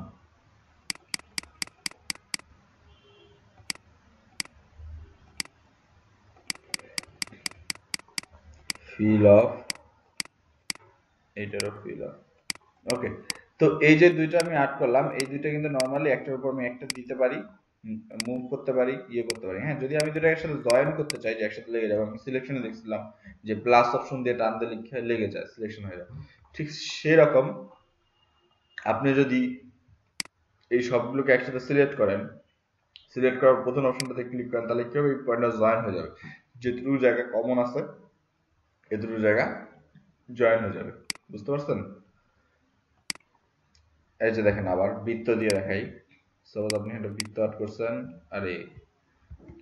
ফিল অফ, এটারও ফিল অফ। ওকে, তো এই যে দুইটা আমি আর্ট করলাম, এই দুইটা কিন্তু নর্মালি একটার উপর আমি একটা দিতে পারি, মুভ করতে পারি, ইয়ে করতে পারি। হ্যাঁ, যদি আমি দুটো একসাথে জয়েন করতে চাই যে একসাথে লেগে যাবে, আমি সিলেকশনে দেখছিলাম যে প্লাস অপশন দিয়ে টান দিলে লেগে যায়, সিলেকশন হয়ে যায়। ঠিক সেরকম আপনি যদি এই সবগুলোকে একসাথে সিলেক্ট করেন, সিলেক্ট করার প্রথম অপশনটাতে ক্লিক করেন, তাহলে কি হবে, এই পয়েন্টটা জয়েন হয়ে যাবে। যেটুকু জায়গা কমন আছে এটুকু জায়গা জয়েন হয়ে যাবে। বুঝতে পারছেন? এই যে দেখেন, আবার বৃত্ত দিয়ে দেখাই। সাপোজ আপনি একটা বৃত্ত আর্ট করছেন, আরে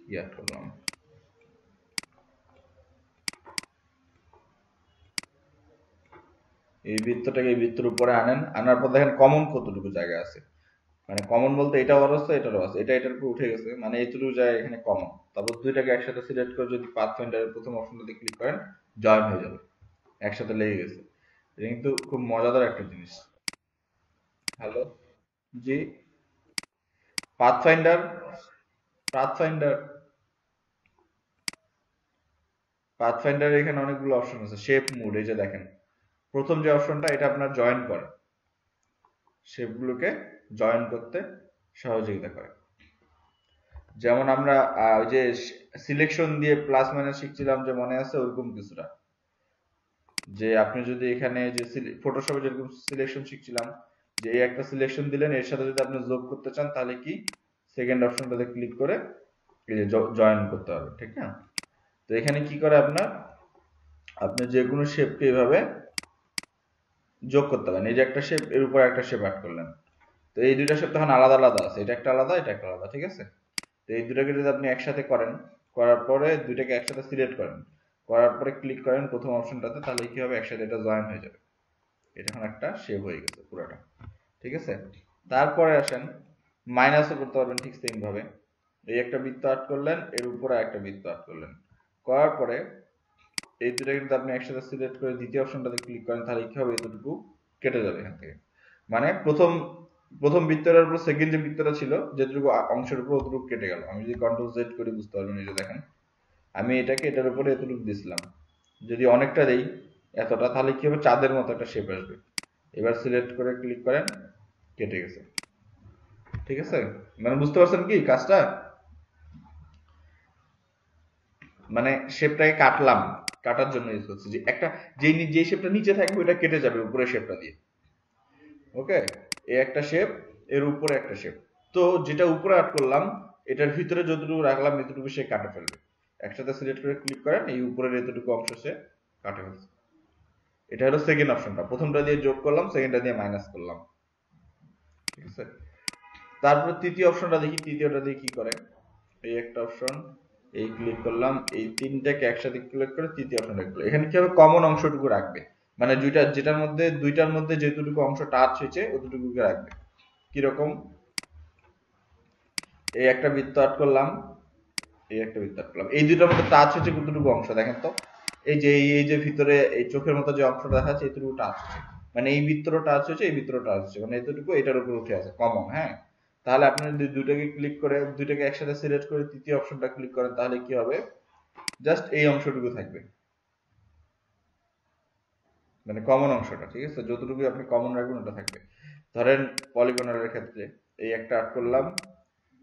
কি আর্ট করলাম, এই বৃত্তটাকে এই বৃত্তের উপরে আনেন, আনার পর দেখেন কমন কতটুকু জায়গা আছে। মানে কমন বলতে এটাও আছে এটারও আছে, এটা এটার উপর উঠে গেছে, মানে এইটুকু জায়গা এখানে কমন। তারপর দুইটাকে একসাথে সিলেক্ট করে যদি পাথ ফাইন্ডারের প্রথম অপশনটাতে ক্লিক করেন, জয়েন হয়ে যাবে, একসাথে লেগে গেছে। এটা কিন্তু খুব মজাদার একটা জিনিস। হ্যালো, জি, Pathfinder, Pathfinder, Pathfinder এখানে অনেকগুলো অপশন আছে। শেপ মুড, এই যে দেখেন প্রথম যে অপশনটা, এটা আপনার জয়েন করে, শেপগুলোকে জয়েন করতে সহযোগিতা করে। যেমন আমরা ওই যে সিলেকশন দিয়ে প্লাস মাইনাস শিখছিলাম, যে মনে আছে ওরকম কিছুটা, যে আপনি যদি এখানে যে ফটোশপে যেরকম সিলেকশন শিখছিলাম, যে এই একটা সিলেকশন দিলেন, এর সাথে যদি আপনি যোগ করতে চান, তাহলে কি সেকেন্ড অপশনটাতে ক্লিক করে এই যে জয়েন করতে হবে, ঠিক না? তো এখানে কি করে আপনার, আপনি যে কোনো শেপকে এইভাবে যোগ করতে পারেন। এই যে একটা শেপ, এর উপর একটা শেপ অ্যাড করলেন, তো এই দুইটা শেপ তখন আলাদা আলাদা আছে, এটা একটা আলাদা, এটা একটা আলাদা, ঠিক আছে? তো এই দুটাকে যদি আপনি একসাথে করেন, করার পরে দুইটাকে একসাথে সিলেক্ট করেন, করার পরে ক্লিক করেন প্রথম অপশনটাতে, তাহলে কি হবে, একসাথে এটা জয়েন হয়ে যাবে। এটা এখন একটা শেপ হয়ে গেছে পুরোটা, ঠিক আছে? তারপরে আসেন, মাইনাসও করতে পারবেন ঠিক সেম ভাবে। এই একটা বৃত্ত আর্ট করলেন, এর উপরে একটা বৃত্ত আর্ট করলেন, করার পরে এই দুটা কিন্তু আপনি একসাথে সিলেক্ট করে দ্বিতীয় অপশনটাতে ক্লিক করেন, তাহলে কি হবে, এতটুকু কেটে যাবে এখান থেকে। মানে প্রথম প্রথম বৃত্তটার উপর সেকেন্ড যে বৃত্তটা ছিল, যেটুকু অংশের উপর অতটুকু কেটে গেল। আমি যদি কন্ট্রোল জেড করি বুঝতে পারবেন, এই যে দেখেন আমি এটাকে এটার উপরে এতটুকু দিছিলাম, যদি অনেকটা দেই এতটা, তাহলে কি হবে, চাঁদের মতো একটা শেপ আসবে। এবার সিলেক্ট করে ক্লিক করেন, কেটে গেছে, ঠিক আছে? মানে বুঝতে পারছেন কি কাজটা? মানে শেপটাকে কাটলাম, কাটার জন্য ইউজ করছি, যে একটা যে শেপটা নিচে থাকবে ওটা কেটে যাবে উপরের শেপটা দিয়ে। ওকে, এই একটা শেপ, এর উপরে একটা শেপ। তো যেটা উপরে আর্ট করলাম, এটার ভিতরে যতটুকু রাখলাম এতটুকু সে কাটে ফেলবে। একসাথে সিলেক্ট করে ক্লিক করেন, এই উপরের এতটুকু অংশ সে কাটে ফেলছে। এটা হলো সেকেন্ড অপশনটা, প্রথমটা দিয়ে যোগ করলাম, সেকেন্ডটা দিয়ে মাইনাস করলাম, ঠিক আছে? তারপর তৃতীয় অপশনটা দেখি, তৃতীয়টা দিয়ে কি করে। এই একটা অপশন, এই ক্লিক করলাম, এই তিনটাকে একসাথে ক্লিক করে তৃতীয় অপশনটা ক্লিক, এখানে কি হবে, কমন অংশটুকু রাখবে। মানে দুইটার মধ্যে যেটুকু অংশ টাচ হয়েছে অতটুকুকে রাখবে। কিরকম, এই একটা বৃত্ত আর্ট করলাম, এই একটা বৃত্ত আর্ট করলাম, এই দুইটার মধ্যে টাচ হচ্ছে কতটুকু অংশ দেখেন তো। এই যে ভিতরে এই চোখের মতো যে অংশটা দেখা যাচ্ছে, এতটুকু টাচ হচ্ছে, মানে এই বৃত্তটা টাচ হচ্ছে, এই বৃত্তটা টাচ হচ্ছে, মানে এতটুকু এটার উপর উঠে আছে কমন। হ্যাঁ, তাহলে আপনি যদি দুইটাকে ক্লিক করে, দুইটাকে একসাথে সিলেক্ট করে তৃতীয় অপশনটা ক্লিক করেন, তাহলে কি হবে, জাস্ট এই অংশটুকু থাকবে, মানে কমন অংশটা, ঠিক আছে? যতটুকু আপনি কমন রাখবেন ওটা থাকবে। ধরেন পলিগনালের ক্ষেত্রে এই একটা আর্ট করলাম,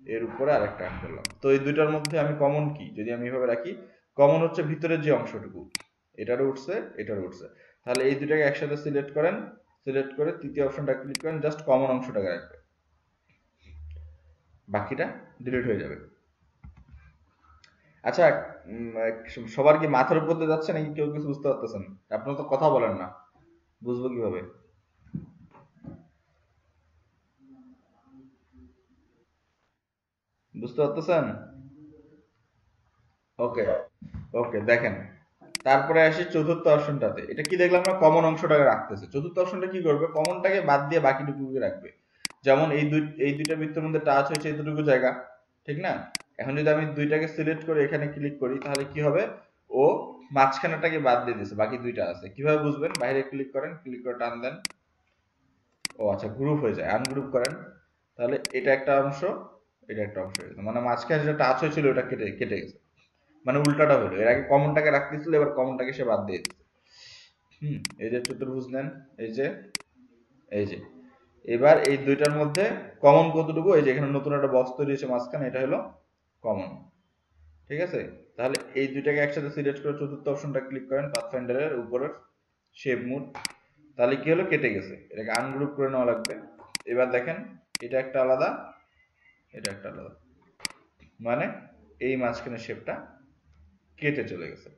এর উপরে আরেকটা আর্ট করলাম, তো এই দুইটার মধ্যে আমি কমন কি, যদি আমি এভাবে রাখি, কমন হচ্ছে ভিতরের যে অংশটুকু, এটারও উঠছে এটারও উঠছে। তাহলে এই দুটাকে একসাথে সিলেক্ট করেন, সিলেক্ট করে তৃতীয় অপশনটা ক্লিক করেন, জাস্ট কমন অংশটাকে রাখবে, বাকিটা ডিলিট হয়ে যাবে। আচ্ছা, সবার কি মাথার উপর দিয়ে যাচ্ছে নাকি কেউ কিছু বুঝতে পারতেছেন? আপনারা তো কথা বলেন না, বুঝবো কিভাবে? বুঝতে পারতেছেন? ওকে, ওকে, দেখেন তারপরে আসি চতুর্থ অপশনটাতে, এটা কি দেখলাম না, কমন অংশটাকে রাখতেছে। চতুর্থ অপশনটা কি করবে, কমনটাকে বাদ দিয়ে বাকিটুকুকে রাখবে। যেমন এই দুইটা বৃত্তের মধ্যে টাচ হয়েছে এতটুকু জায়গা, ঠিক না? এখন যদি আমি দুইটাকে সিলেক্ট করে এখানে ক্লিক করি, তাহলে কি হবে, ও মাঝখানেটাকে বাদ দিয়ে দিয়েছে, বাকি দুইটা আছে। কিভাবে বুঝবেন, বাইরে ক্লিক করেন, ক্লিক করে টান দেন, ও আচ্ছা, গ্রুপ হয়ে যায়, আনগ্রুপ করেন, তাহলে এটা একটা অংশ, এটা একটা অংশ হয়ে গেছে, মানে মাঝখানে যেটা টাচ হয়েছিল ওটা কেটে কেটে গেছে। মানে উল্টাটা হলো, এর আগে কমনটাকে রাখতেছিল, এবার কমনটাকে সে বাদ দিয়ে দিচ্ছে। এই যে চতুর্ভুজ নেন, এই যে, এই যে এবার এই দুইটার মধ্যে কমন কতটুকু, এই যে এখানে নতুন একটা বক্স তৈরি হয়েছে মাঝখানে, এটা হলো কমন। ঠিক আছে, তাহলে এই দুইটাকে একসাথে সিলেক্ট করে চতুর্থ অপশনটা ক্লিক করেন পাথফাইন্ডারের উপরের শেপ মুড। তাহলে কি হলো, কেটে গেছে, এটাকে আনগ্রুপ করে নেওয়া লাগবে। এবার দেখেন এটা একটা আলাদা, এটা একটা আলাদা, মানে এই মাঝখানে শেপটা কেটে চলে গেছে।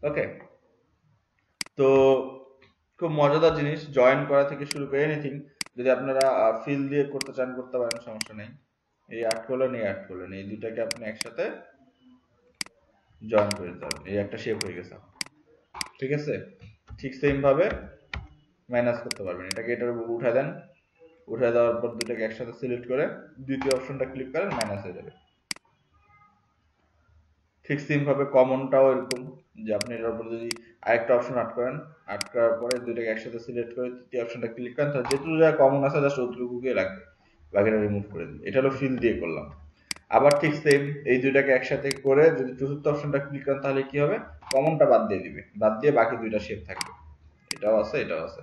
ওকে, তো খুব মজাদার জিনিস, জয়েন করা থেকে শুরু করে এনিথিং যদি আপনারা ফিল দিয়ে করতে চান করতে পারেন, সমস্যা নেই। এই অ্যাড করলেন, এই অ্যাড করলেন, এই দুটাকে আপনি একসাথে জয়েন করে দিতে পারবেন, এই একটা শেপ হয়ে গেছে। ঠিক আছে, ঠিক সেম ভাবে মাইনাস করতে পারবেন, এটাকে এটার উপর উঠায় দেন, উঠায় দেওয়ার পর দুটাকে একসাথে সিলেক্ট করে দ্বিতীয় অপশনটা ক্লিক করেন, মাইনাস হয়ে যাবে। ঠিক সেম ভাবে কমনটাও এরকম, যে আপনি এটার উপর যদি আরেকটা অপশন আট করেন, আট করার পরে দুইটাকে একসাথে সিলেক্ট করে তৃতীয় অপশনটা ক্লিক করেন, তাহলে যেটুকু জায়গায় কমন আছে জাস্ট ওটুকুকে লাগবে, বাকিটা রিমুভ করে দিন। এটা হলো ফিল দিয়ে করলাম। আবার ঠিক সেম এই দুইটাকে একসাথে করে যদি চতুর্থ অপশনটা ক্লিক করেন, তাহলে কি হবে, কমনটা বাদ দিয়ে দিবে, বাদ দিয়ে বাকি দুইটা শেপ থাকবে, এটাও আছে এটাও আছে।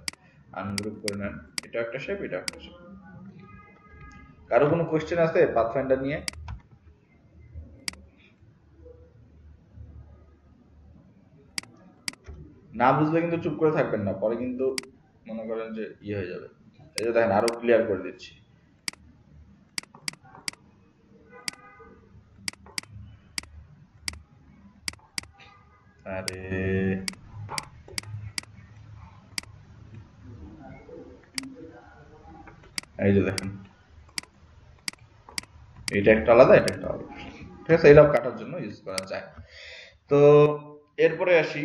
আনগ্রুপ করে নেন, এটা একটা শেপ, এটা একটা শেপ। কারো কোনো কোয়েশ্চেন আছে পাথফাইন্ডার নিয়ে? না বুঝলে কিন্তু চুপ করে থাকবেন না, পরে কিন্তু মনে করেন যে ইয়ে হয়ে যাবে। এই যে দেখেন আরো ক্লিয়ার করে দিচ্ছি। আরে এই যে দেখেন, এটা একটা আলাদা, এটা একটা আলাদা। ঠিক আছে, এটাও কাটার জন্য ইউজ করা যায়। তো এরপরে আসি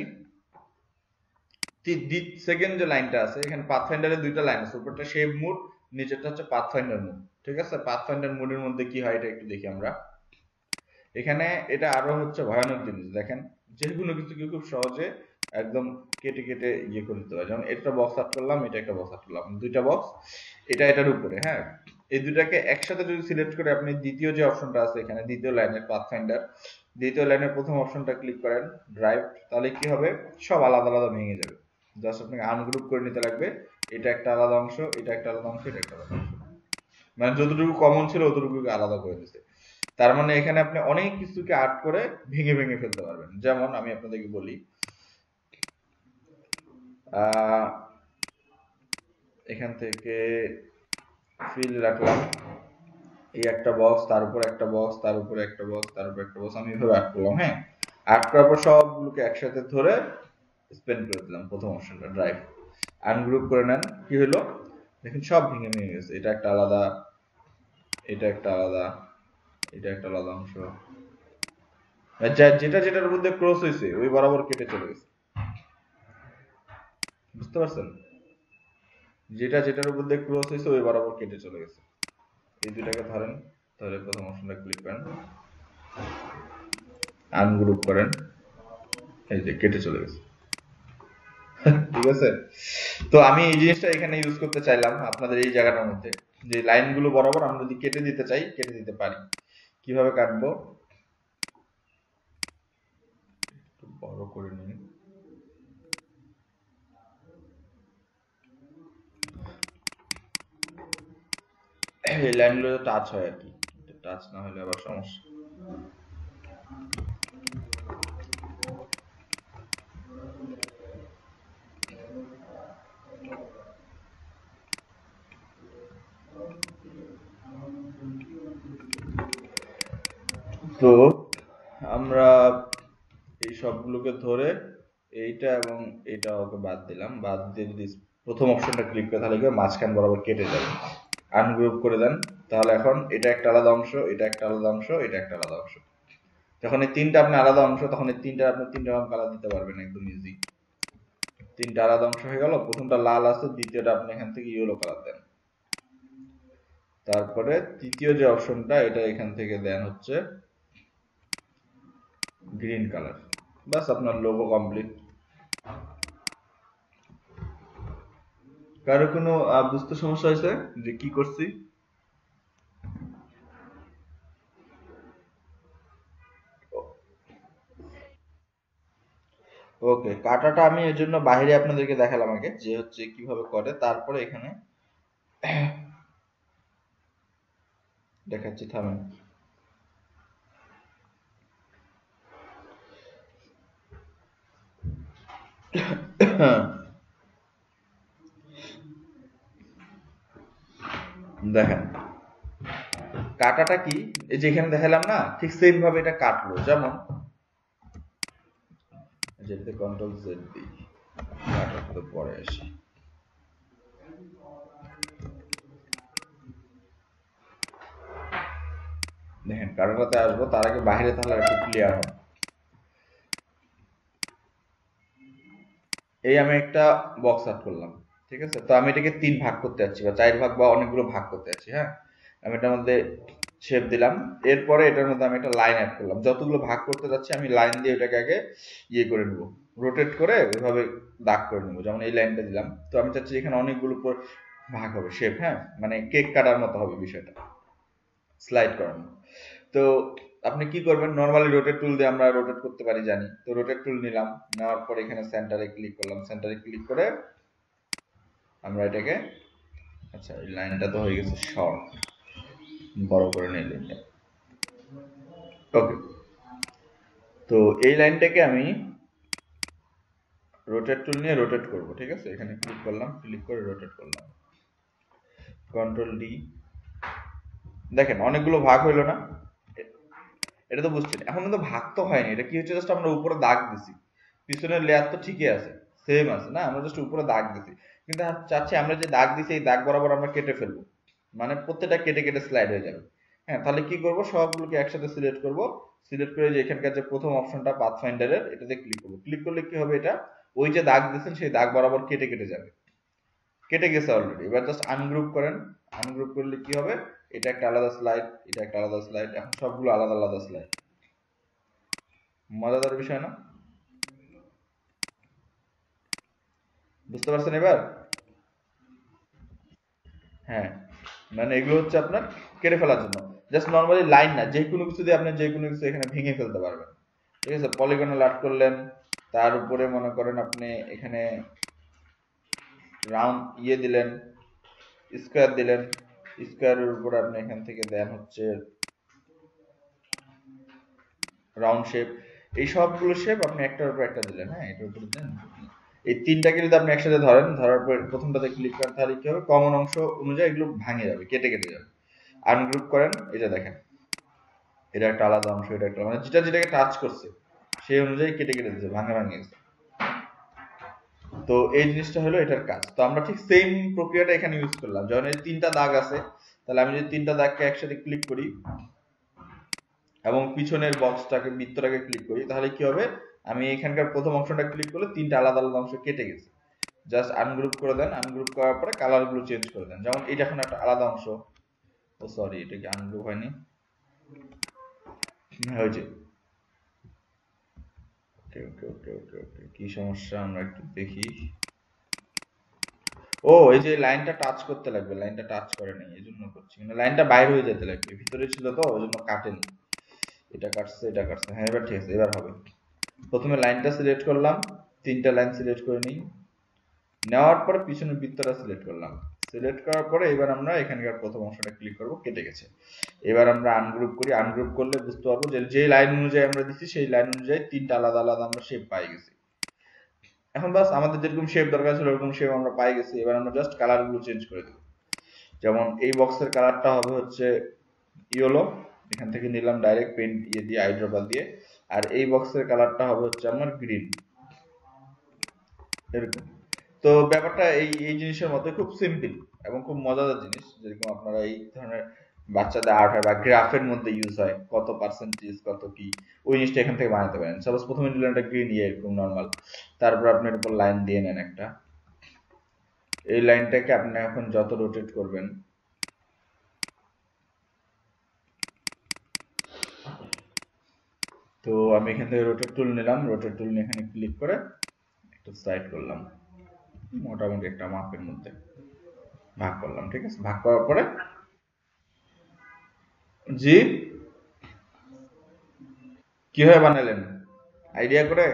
সেকেন্ড যে লাইনটা আছে, এখানে পাথফাইন্ডারের দুইটা লাইন আছে, উপরটা শেপ মুড, নিচেরটা হচ্ছে পাথফাইন্ডার মুড। ঠিক আছে, পাথফাইন্ডার মুডের মধ্যে কি হয় এটা একটু দেখি আমরা। এখানে এটা আরো হচ্ছে ভয়ানক জিনিস, দেখেন যে কোনো কিছুকে খুব সহজে একদম কেটে কেটে ইয়ে করে দিতে পারে। যেমন একটা বক্স আট করলাম, এটা একটা বক্স আট করলাম, দুইটা বক্স, এটা এটার উপরে, হ্যাঁ, এই দুটাকে একসাথে যদি সিলেক্ট করে আপনি দ্বিতীয় যে অপশনটা আছে এখানে দ্বিতীয় লাইনের পাথফাইন্ডার, দ্বিতীয় লাইনের প্রথম অপশনটা ক্লিক করেন ড্রাইভ, তাহলে কি হবে, সব আলাদা আলাদা ভেঙে যাবে। জাস্ট আপনাকে আনগ্রুপ করে নিতে লাগবে, এটা একটা আলাদা অংশ, এটা একটা আলাদা অংশ, এটা একটা আলাদা অংশ, মানে যতটুকু কমন ছিল অতটুকুকে আলাদা করে দিতে। তার মানে এখানে আপনি অনেক কিছুকে আর্ট করে ভেঙে ভেঙে ফেলতে পারবেন। যেমন আমি আপনাদেরকে বলি, এখান থেকে ফিল রাখলাম, এই একটা বক্স, তার উপর একটা বক্স, তার উপরে একটা বক্স, তার উপর একটা বক্স, আমি এভাবে আর্ট করলাম। হ্যাঁ, আর্ট করার পর সবগুলোকে একসাথে ধরে স্পেন করে দিলাম প্রথম অপশনটা ড্রাইভ, আনগ্রুপ করে নেন, কি হলো দেখেন সব ভেঙে ভেঙে গেছে, এটা একটা আলাদা, এটা একটা আলাদা, এটা একটা আলাদা অংশ, যেটা যেটার মধ্যে ক্রস হয়েছে ওই বরাবর কেটে চলে গেছে। বুঝতে পারছেন, যেটা যেটার উপর দিয়ে ক্রস হয়েছে ওই বরাবর কেটে চলে গেছে। এই দুটাকে ধরেন, তাহলে প্রথম অপশনটা ক্লিক করেন, আনগ্রুপ করেন, এই যে কেটে চলে গেছে। ঠিক আছে, তো আমি এই জিনিসটা এখানে ইউজ করতে চাইলাম আপনাদের এই জায়গাটার মধ্যে, যে লাইনগুলো বরাবর আমরা যদি কেটে দিতে চাই কেটে দিতে পারি। কিভাবে কাটবো, একটু বড় করে নিই, এই লাইনগুলো টাচ হয় আর কি, টাচ না হলে আবার সমস্যা। তো আমরা এই সবগুলোকে ধরে এইটা এবং এটা ওকে বাদ দিলাম, বাদ দিয়ে যদি প্রথম অপশনটা ক্লিক করে তাহলে কি মাঝখান বরাবর কেটে যাবে। আনগ্রুপ করে দেন, তাহলে এখন এটা একটা আলাদা অংশ, এটা একটা আলাদা অংশ, এটা একটা আলাদা অংশ। যখন এই তিনটা আপনি আলাদা অংশ, তখন এই তিনটা আপনি তিনটা রকম কালার দিতে পারবেন একদম ইজি। তিনটা আলাদা অংশ হয়ে গেল, প্রথমটা লাল আছে, দ্বিতীয়টা আপনি এখান থেকে ইয়েলো কালার দেন, তারপরে তৃতীয় যে অপশনটা এটা এখান থেকে দেন হচ্ছে গ্রিন কালার, বাস আপনার লোগো কমপ্লিট। কারো কোনো বুঝতে সমস্যা হয়েছে যে কি করছি? ওকে, কাটাটা আমি এর জন্য বাইরে আপনাদেরকে দেখালাম আগে যে হচ্ছে কিভাবে করে, তারপরে এখানে দেখাচ্ছি, থামেন। দেখেন কাটাটা কি, এই যে এখানে দেখালাম না, ঠিক সেম ভাবে এটা কাটলো। যেমন যেটাতে কন্ট্রোল জেড দিই, কাটার তো পরে আসি। দেখেন কাটাটাতে আসবো, তার আগে বাইরে তাহলে একটু ক্লিয়ার হয়। এই আমি একটা বক্স আর্ট করলাম, ঠিক আছে? তো আমি এটাকে 3 ভাগ করতে যাচ্ছি বা 4 ভাগ বা অনেকগুলো ভাগ করতে যাচ্ছি। হ্যাঁ, আমি এটার মধ্যে শেপ দিলাম, এরপরে এটার মধ্যে আমি একটা লাইন অ্যাড করলাম। যতগুলো ভাগ করতে যাচ্ছি আমি লাইন দিয়ে এটাকে আগে ইয়ে করে নেবো, রোটেট করে ওইভাবে দাগ করে নেবো। যেমন এই লাইনটা দিলাম, তো আমি চাচ্ছি এখানে অনেকগুলো ভাগ হবে শেপ। হ্যাঁ, মানে কেক কাটার মতো হবে বিষয়টা, স্লাইড করানো। তো আপনি কি করবেন, নর্মালি রোটেট টুল দিয়ে আমরা রোটেট করতে পারি জানি। তো রোটেট টুল নিলাম, নেওয়ার পর এখানে সেন্টারে ক্লিক করলাম, সেন্টারে ক্লিক করে আমরা এটাকে, আচ্ছা এই লাইনটা তো হয়ে গেছে শর্ট, বড় করে নিই লাইনটা। ওকে, তো এই লাইনটাকে আমি রোটেট টুল নিয়ে রোটেট করব। ঠিক আছে, এখানে ক্লিক করলাম, ক্লিক করে রোটেট করলাম, কন্ট্রোল ডি। দেখেন অনেকগুলো ভাগ হইলো না? এটা তো বুঝছেন। এখন কিন্তু ভাগ তো হয়নি, এটা কি হচ্ছে, জাস্ট আমরা উপরে দাগ দিছি, পিছনের লেয়ার তো ঠিকই আছে, সেম আছে না, আমরা জাস্ট উপরে দাগ দিছি। কিন্তু চাচ্ছি আমরা যে দাগ দিছি এই দাগ বরাবর আমরা কেটে ফেলবো, মানে প্রত্যেকটা কেটে কেটে স্লাইড হয়ে যাবে। হ্যাঁ, তাহলে কি করব, সবগুলোকে একসাথে সিলেক্ট করব। সিলেক্ট করে যে এখানকার যে প্রথম অপশনটা পাথ ফাইন্ডারের, এটাতে ক্লিক করব। ক্লিক করলে কি হবে, এটা ওই যে দাগ দিয়েছেন সেই দাগ বরাবর কেটে কেটে যাবে। কেটে গেছে অলরেডি। এবার জাস্ট আনগ্রুপ করেন, আনগ্রুপ করলে কি হবে, এটা একটা আলাদা স্লাইড, এটা একটা আলাদা স্লাইড, এখন সবগুলো আলাদা আলাদা স্লাইড। মজাদার বিষয় না? বুঝতে পারছেন এবার? হ্যাঁ, মানে এগুলো হচ্ছে আপনার কেটে ফেলার জন্য। জাস্ট নর্মালি লাইন না, যে কোনো কিছু দিয়ে আপনি যে কোনো কিছু এখানে ভেঙে ফেলতে পারবেন। ঠিক আছে, পলিগনাল আর্ট করলেন, তার উপরে মনে করেন আপনি এখানে রাউন্ড ইয়ে দিলেন, স্কোয়ার দিলেন, স্কোয়ারের উপরে আপনি এখান থেকে দেন হচ্ছে রাউন্ড শেপ। এই সবগুলো শেপ আপনি একটার উপর একটা দিলেন। হ্যাঁ, এটার উপরে দেন। এই তিনটাকে যদি আপনি একসাথে ধরেন, ধরার পর প্রথমটাতে ক্লিক করেন, তাহলে কি হবে, কমন অংশ অনুযায়ী এগুলো ভাঙে যাবে, কেটে কেটে যাবে। আনগ্রুপ করেন, এটা দেখেন, এটা একটা আলাদা অংশ, এটা একটা, মানে যেটা যেটাকে টাচ করছে সেই অনুযায়ী কেটে কেটে দিচ্ছে, ভাঙে ভাঙে গেছে। তো এই জিনিসটা হলো এটার কাজ। তো আমরা ঠিক সেম প্রক্রিয়াটা এখানে ইউজ করলাম। যখন এই তিনটা দাগ আছে, তাহলে আমি যদি তিনটা দাগকে একসাথে ক্লিক করি এবং পিছনের বক্সটাকে, বৃত্তটাকে ক্লিক করি, তাহলে কি হবে, আমি এখানকার প্রথম অংশটা ক্লিক করলে তিনটা আলাদা আলাদা অংশ কেটে গেছে। জাস্ট আনগ্রুপ করে দেন, আনগ্রুপ করার পরে কালার গুলো চেঞ্জ করে দেন। যেমন এটা এখন একটা আলাদা অংশ, ও সরি, এটা কি আনগ্রুপ হয়নি? হ্যাঁ, হয়েছে। ওকে ওকে ওকে ওকে ওকে, কি সমস্যা আমরা একটু দেখি। ও, এই যে লাইনটা টাচ করতে লাগবে, লাইনটা টাচ করে নাই এই জন্য করছি, মানে লাইনটা বাইরে হয়ে যেতে লাগবে, ভিতরে ছিল তো ওই জন্য কাটেনি। এটা কাটছে, এটা কাটছে, হ্যাঁ এবার ঠিক আছে, এবার হবে। প্রথমে লাইনটা সিলেক্ট করলাম, তিনটা লাইন সিলেক্ট করে নিই, নেওয়ার পরে পিছনের বৃত্তটা সিলেক্ট করলাম। সিলেক্ট করার পরে এবার আমরা এখানকার প্রথম অংশটা ক্লিক করব, কেটে গেছে। এবার আমরা আনগ্রুপ করি, আনগ্রুপ করলে বুঝতে পারবো যে যে লাইন অনুযায়ী আমরা দিচ্ছি সেই লাইন অনুযায়ী তিনটা আলাদা আলাদা আমরা শেপ পাই গেছি। এখন বাস আমাদের যেরকম শেপ দরকার ছিল ওরকম শেপ আমরা পাই গেছি। এবার আমরা জাস্ট কালার গুলো চেঞ্জ করে দেবো। যেমন এই বক্সের কালারটা হবে হচ্ছে ইয়েলো, এখান থেকে নিলাম ডাইরেক্ট পেন ইয়ে দিয়ে, আইড্রপার দিয়ে। আর এই বক্সের কালারটা হবে হচ্ছে আমার গ্রিন, এরকম। তো ব্যাপারটা এই এই জিনিসের মধ্যে খুব সিম্পল এবং খুব মজাদার জিনিস। যেরকম আপনারা এই ধরনের বাচ্চাদের আর্ট হয় বা গ্রাফের মধ্যে ইউজ হয়, কত পার্সেন্টেজ কত কি, ওই জিনিসটা এখান থেকে বানাতে পারেন। সাপোজ প্রথমে নিলেন একটা গ্রিন, ইয়ে এরকম নর্মাল, তারপর আপনি এর উপর লাইন দিয়ে নেন একটা। এই লাইনটাকে আপনি এখন যত রোটেট করবেন, তো আমি এখান থেকে রোটেট টুল নিলাম, রোটেট টুল নিয়ে এখানে ক্লিক করে একটু সাইড করলাম, মোটামুটি একটা মাপের মধ্যে ভাগ করলাম। ঠিক আছে, ভাগ করার পরে জি, কিভাবে বানালেন আইডিয়া করে?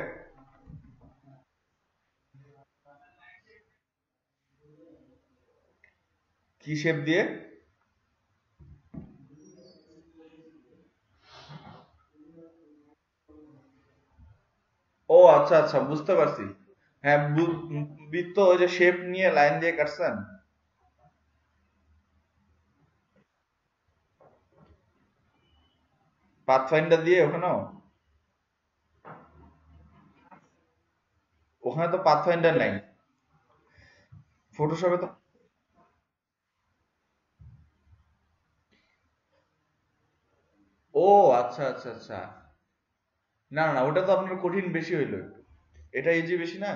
কি শেপ দিয়ে? ও আচ্ছা আচ্ছা, বুঝতে পারছি। হ্যাঁ, বৃত্ত ওই যে শেপ নিয়ে লাইন দিয়ে কাটছেন। পাথফাইন্ডার দিয়ে ওখানেও? ওখানে তো পাথফাইন্ডার নাই। ফটোশপে তো। ও আচ্ছা আচ্ছা আচ্ছা। না না, ওটা তো আপনার কঠিন বেশি হইলো একটু। এটা ইজি বেশি না?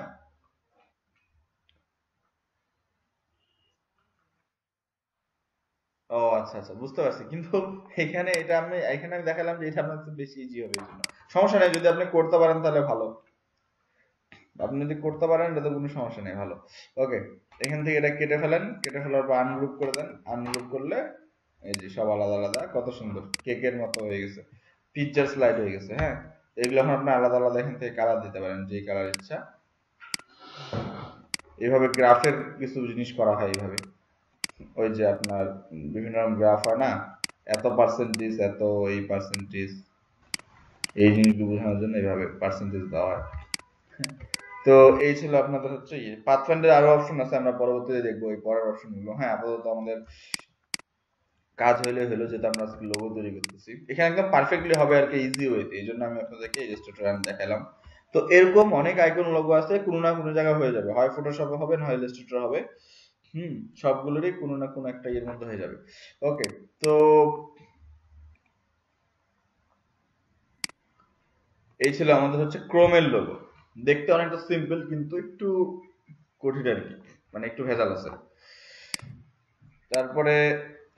ও আচ্ছা আচ্ছা, বুঝতে পারছি। কিন্তু এখানে আমি দেখালাম যে এটা আপনার কাছে বেশি ইজি হবে এই জন্য। সমস্যা নাই, যদি আপনি করতে পারেন তাহলে ভালো। আপনি যদি করতে পারেন তাতে কোনো সমস্যা নেই, ভালো। ওকে, এখান থেকে এটা কেটে ফেলেন, কেটে ফেলার পর আনগ্রুপ করে দেন। আনগ্রুপ করলে এই যে সব আলাদা আলাদা, কত সুন্দর কেকের মতো হয়ে গেছে, পিকচার স্লাইড হয়ে গেছে। হ্যাঁ, এগুলো এখন আপনি আলাদা আলাদা এখান থেকে কালার দিতে পারেন, যে কালার ইচ্ছা। এইভাবে গ্রাফের কিছু জিনিস করা হয় এইভাবে। ওই যে আপনার বিভিন্ন রকম গ্রাফ হয় না, এত পার্সেন্টেজ, এত এই পার্সেন্টেজ, এই জিনিসগুলো বোঝানোর জন্য এইভাবে পার্সেন্টেজ দেওয়া হয়। তো এই ছিল আপনাদের হচ্ছে ইয়ে পাথফাইন্ডার। আরো অপশন আছে, আমরা পরবর্তীতে দেখবো এই পরের অপশন গুলো। হ্যাঁ, আপাতত আমাদের কাজ হইলে হলো, যেটা আমরা লোগো তৈরি করতেছি এখানে একদম পারফেক্টলি হবে আর কি, ইজি ওয়েতে। এই জন্য আমি আপনাদেরকে ইলাস্ট্রেটর আমি দেখালাম। তো এরকম অনেক আইকন লোগো আছে, কোনো না কোনো জায়গায় হয়ে যাবে, হয় ফটোশপে হবে না হয় ইলাস্ট্রেটর হবে। হুম, সবগুলোরই কোনো না কোনো একটা ইয়ের মধ্যে হয়ে যাবে। ওকে, তো এই ছিল আমাদের হচ্ছে ক্রোমের লোগো। দেখতে অনেকটা সিম্পল কিন্তু একটু কঠিন আর কি, মানে একটু ভেজাল আছে। তারপরে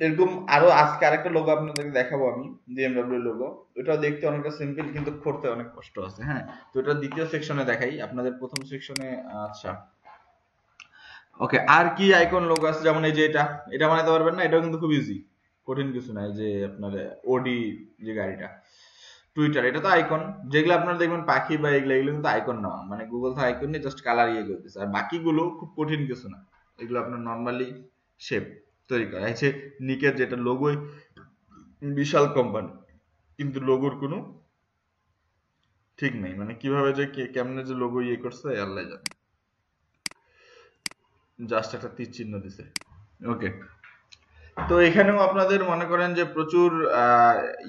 এরকম আরো আজকে আরেকটা লোগো আপনাদেরকে দেখাবো আমি, বিএমডব্লিউ লোগো। ওটাও দেখতে অনেকটা সিম্পল কিন্তু করতে অনেক কষ্ট আছে। হ্যাঁ, তো এটা দ্বিতীয় সেকশনে দেখাই আপনাদের, প্রথম সেকশনে। আচ্ছা, ওকে, আর কি আইকন লোগো আছে? যেমন এই যে এটা, এটা বানাতে পারবেন না? এটাও কিন্তু খুব ইজি, কঠিন কিছু নাই। যে আপনার ওডি যে গাড়িটা, টুইটার, এটা তো আইকন। যেগুলো আপনারা দেখবেন পাখি বা এগুলো, এগুলো কিন্তু আইকন না, মানে গুগল তো আইকন নিয়ে জাস্ট কালার ইয়ে করতেছে। আর বাকিগুলো খুব কঠিন কিছু না, এগুলো আপনার নর্মালি শেপ তৈরি করা হয়েছে। নিকের যেটা লোগোই বিশাল কোম্পানি, কিন্তু লোগোর কোনো ঠিক নেই, মানে কিভাবে যে কেমনে যে লোগো ইয়ে করছে আল্লাহ জানে। জাস্ট একটা তীর চিহ্ন দিছে। ওকে, তো এখানেও আপনাদের মনে করেন যে প্রচুর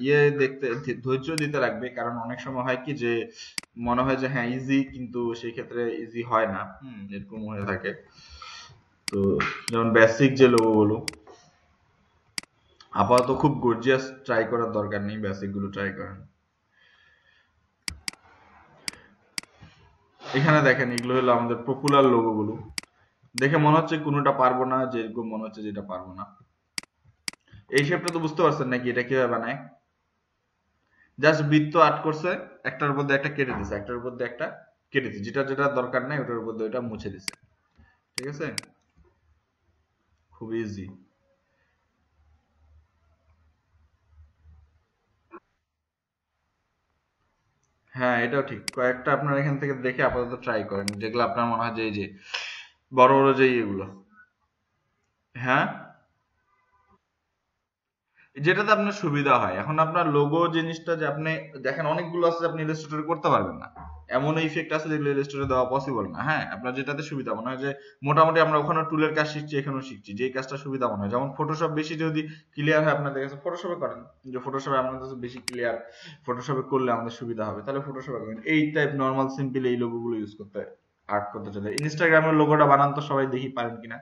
ইয়ে দেখতে ধৈর্য দিতে লাগবে, কারণ অনেক সময় হয় কি যে মনে হয় যে হ্যাঁ ইজি, কিন্তু সেই ক্ষেত্রে ইজি হয় না। এরকম হয়ে থাকে। তো যেমন বেসিক যে লোগো গুলো, আপাতত খুব গর্জিয়াস ট্রাই করার দরকার নেই, বেসিক গুলো ট্রাই করেন। এখানে দেখেন, এগুলো হলো আমাদের পপুলার লোগো গুলো। দেখে মনে হচ্ছে কোনোটা পারবো না, যেরকম মনে হচ্ছে যেটা পারবো না। এই শেপটা তো বুঝতে পারছেন নাকি এটা কিভাবে বানায়? জাস্ট বৃত্ত আর্ট করছে, একটার মধ্যে একটা কেটে দিছে, একটার মধ্যে একটা কেটে দিছে, যেটা যেটা দরকার নাই ওটার মধ্যে ওটা মুছে দিছে। ঠিক আছে, খুব ইজি। হ্যাঁ, এটাও ঠিক। কয়েকটা আপনার এখান থেকে দেখে আপাতত ট্রাই করেন, যেগুলো আপনার মনে হয় যে এই যে বড় বড় যে ইয়েগুলো। হ্যাঁ, যেটাতে আপনার সুবিধা হয়। এখন আপনার লোগো জিনিসটা যে আপনি দেখেন, অনেকগুলো আছে আপনি ইলাস্ট্রেটরে করতে পারবেন না। এমন ইফেক্ট আছে যেগুলো ইলাস্ট্রেটরে দেওয়া পসিবল না। হ্যাঁ, আপনার যেটাতে সুবিধা মনে হয় যে মোটামুটি আমরা ওখানে টুলের কাজ শিখছি, এখানেও শিখছি, যে কাজটা সুবিধা মনে হয়। যেমন ফটোশপ বেশি যদি ক্লিয়ার হয় আপনাদের কাছে, ফটোশপে করেন। যে ফটোশপে আমাদের কাছে বেশি ক্লিয়ার, ফটোশপে করলে আমাদের সুবিধা হবে, তাহলে ফটোশপে করেন। এই টাইপ নর্মাল সিম্পল এই লোগোগুলো ইউজ করতে, আর্ট করতে চলে। ইনস্টাগ্রামের লোগোটা বানান তো সবাই, দেখি পারেন কিনা।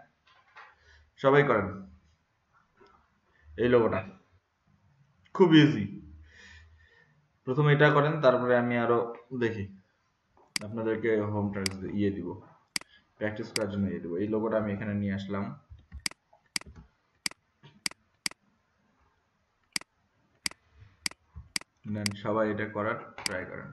সবাই করেন এই লোগোটা, খুব ইজি। প্রথমে এটা করেন, তারপরে আমি আরো দেখি আপনাদেরকে হোম টাস্ক ইয়ে দিব, প্র্যাকটিস করার জন্য ইয়ে দিব। এই লোগোটা আমি এখানে নিয়ে আসলাম, দেন সবাই এটা করার ট্রাই করেন।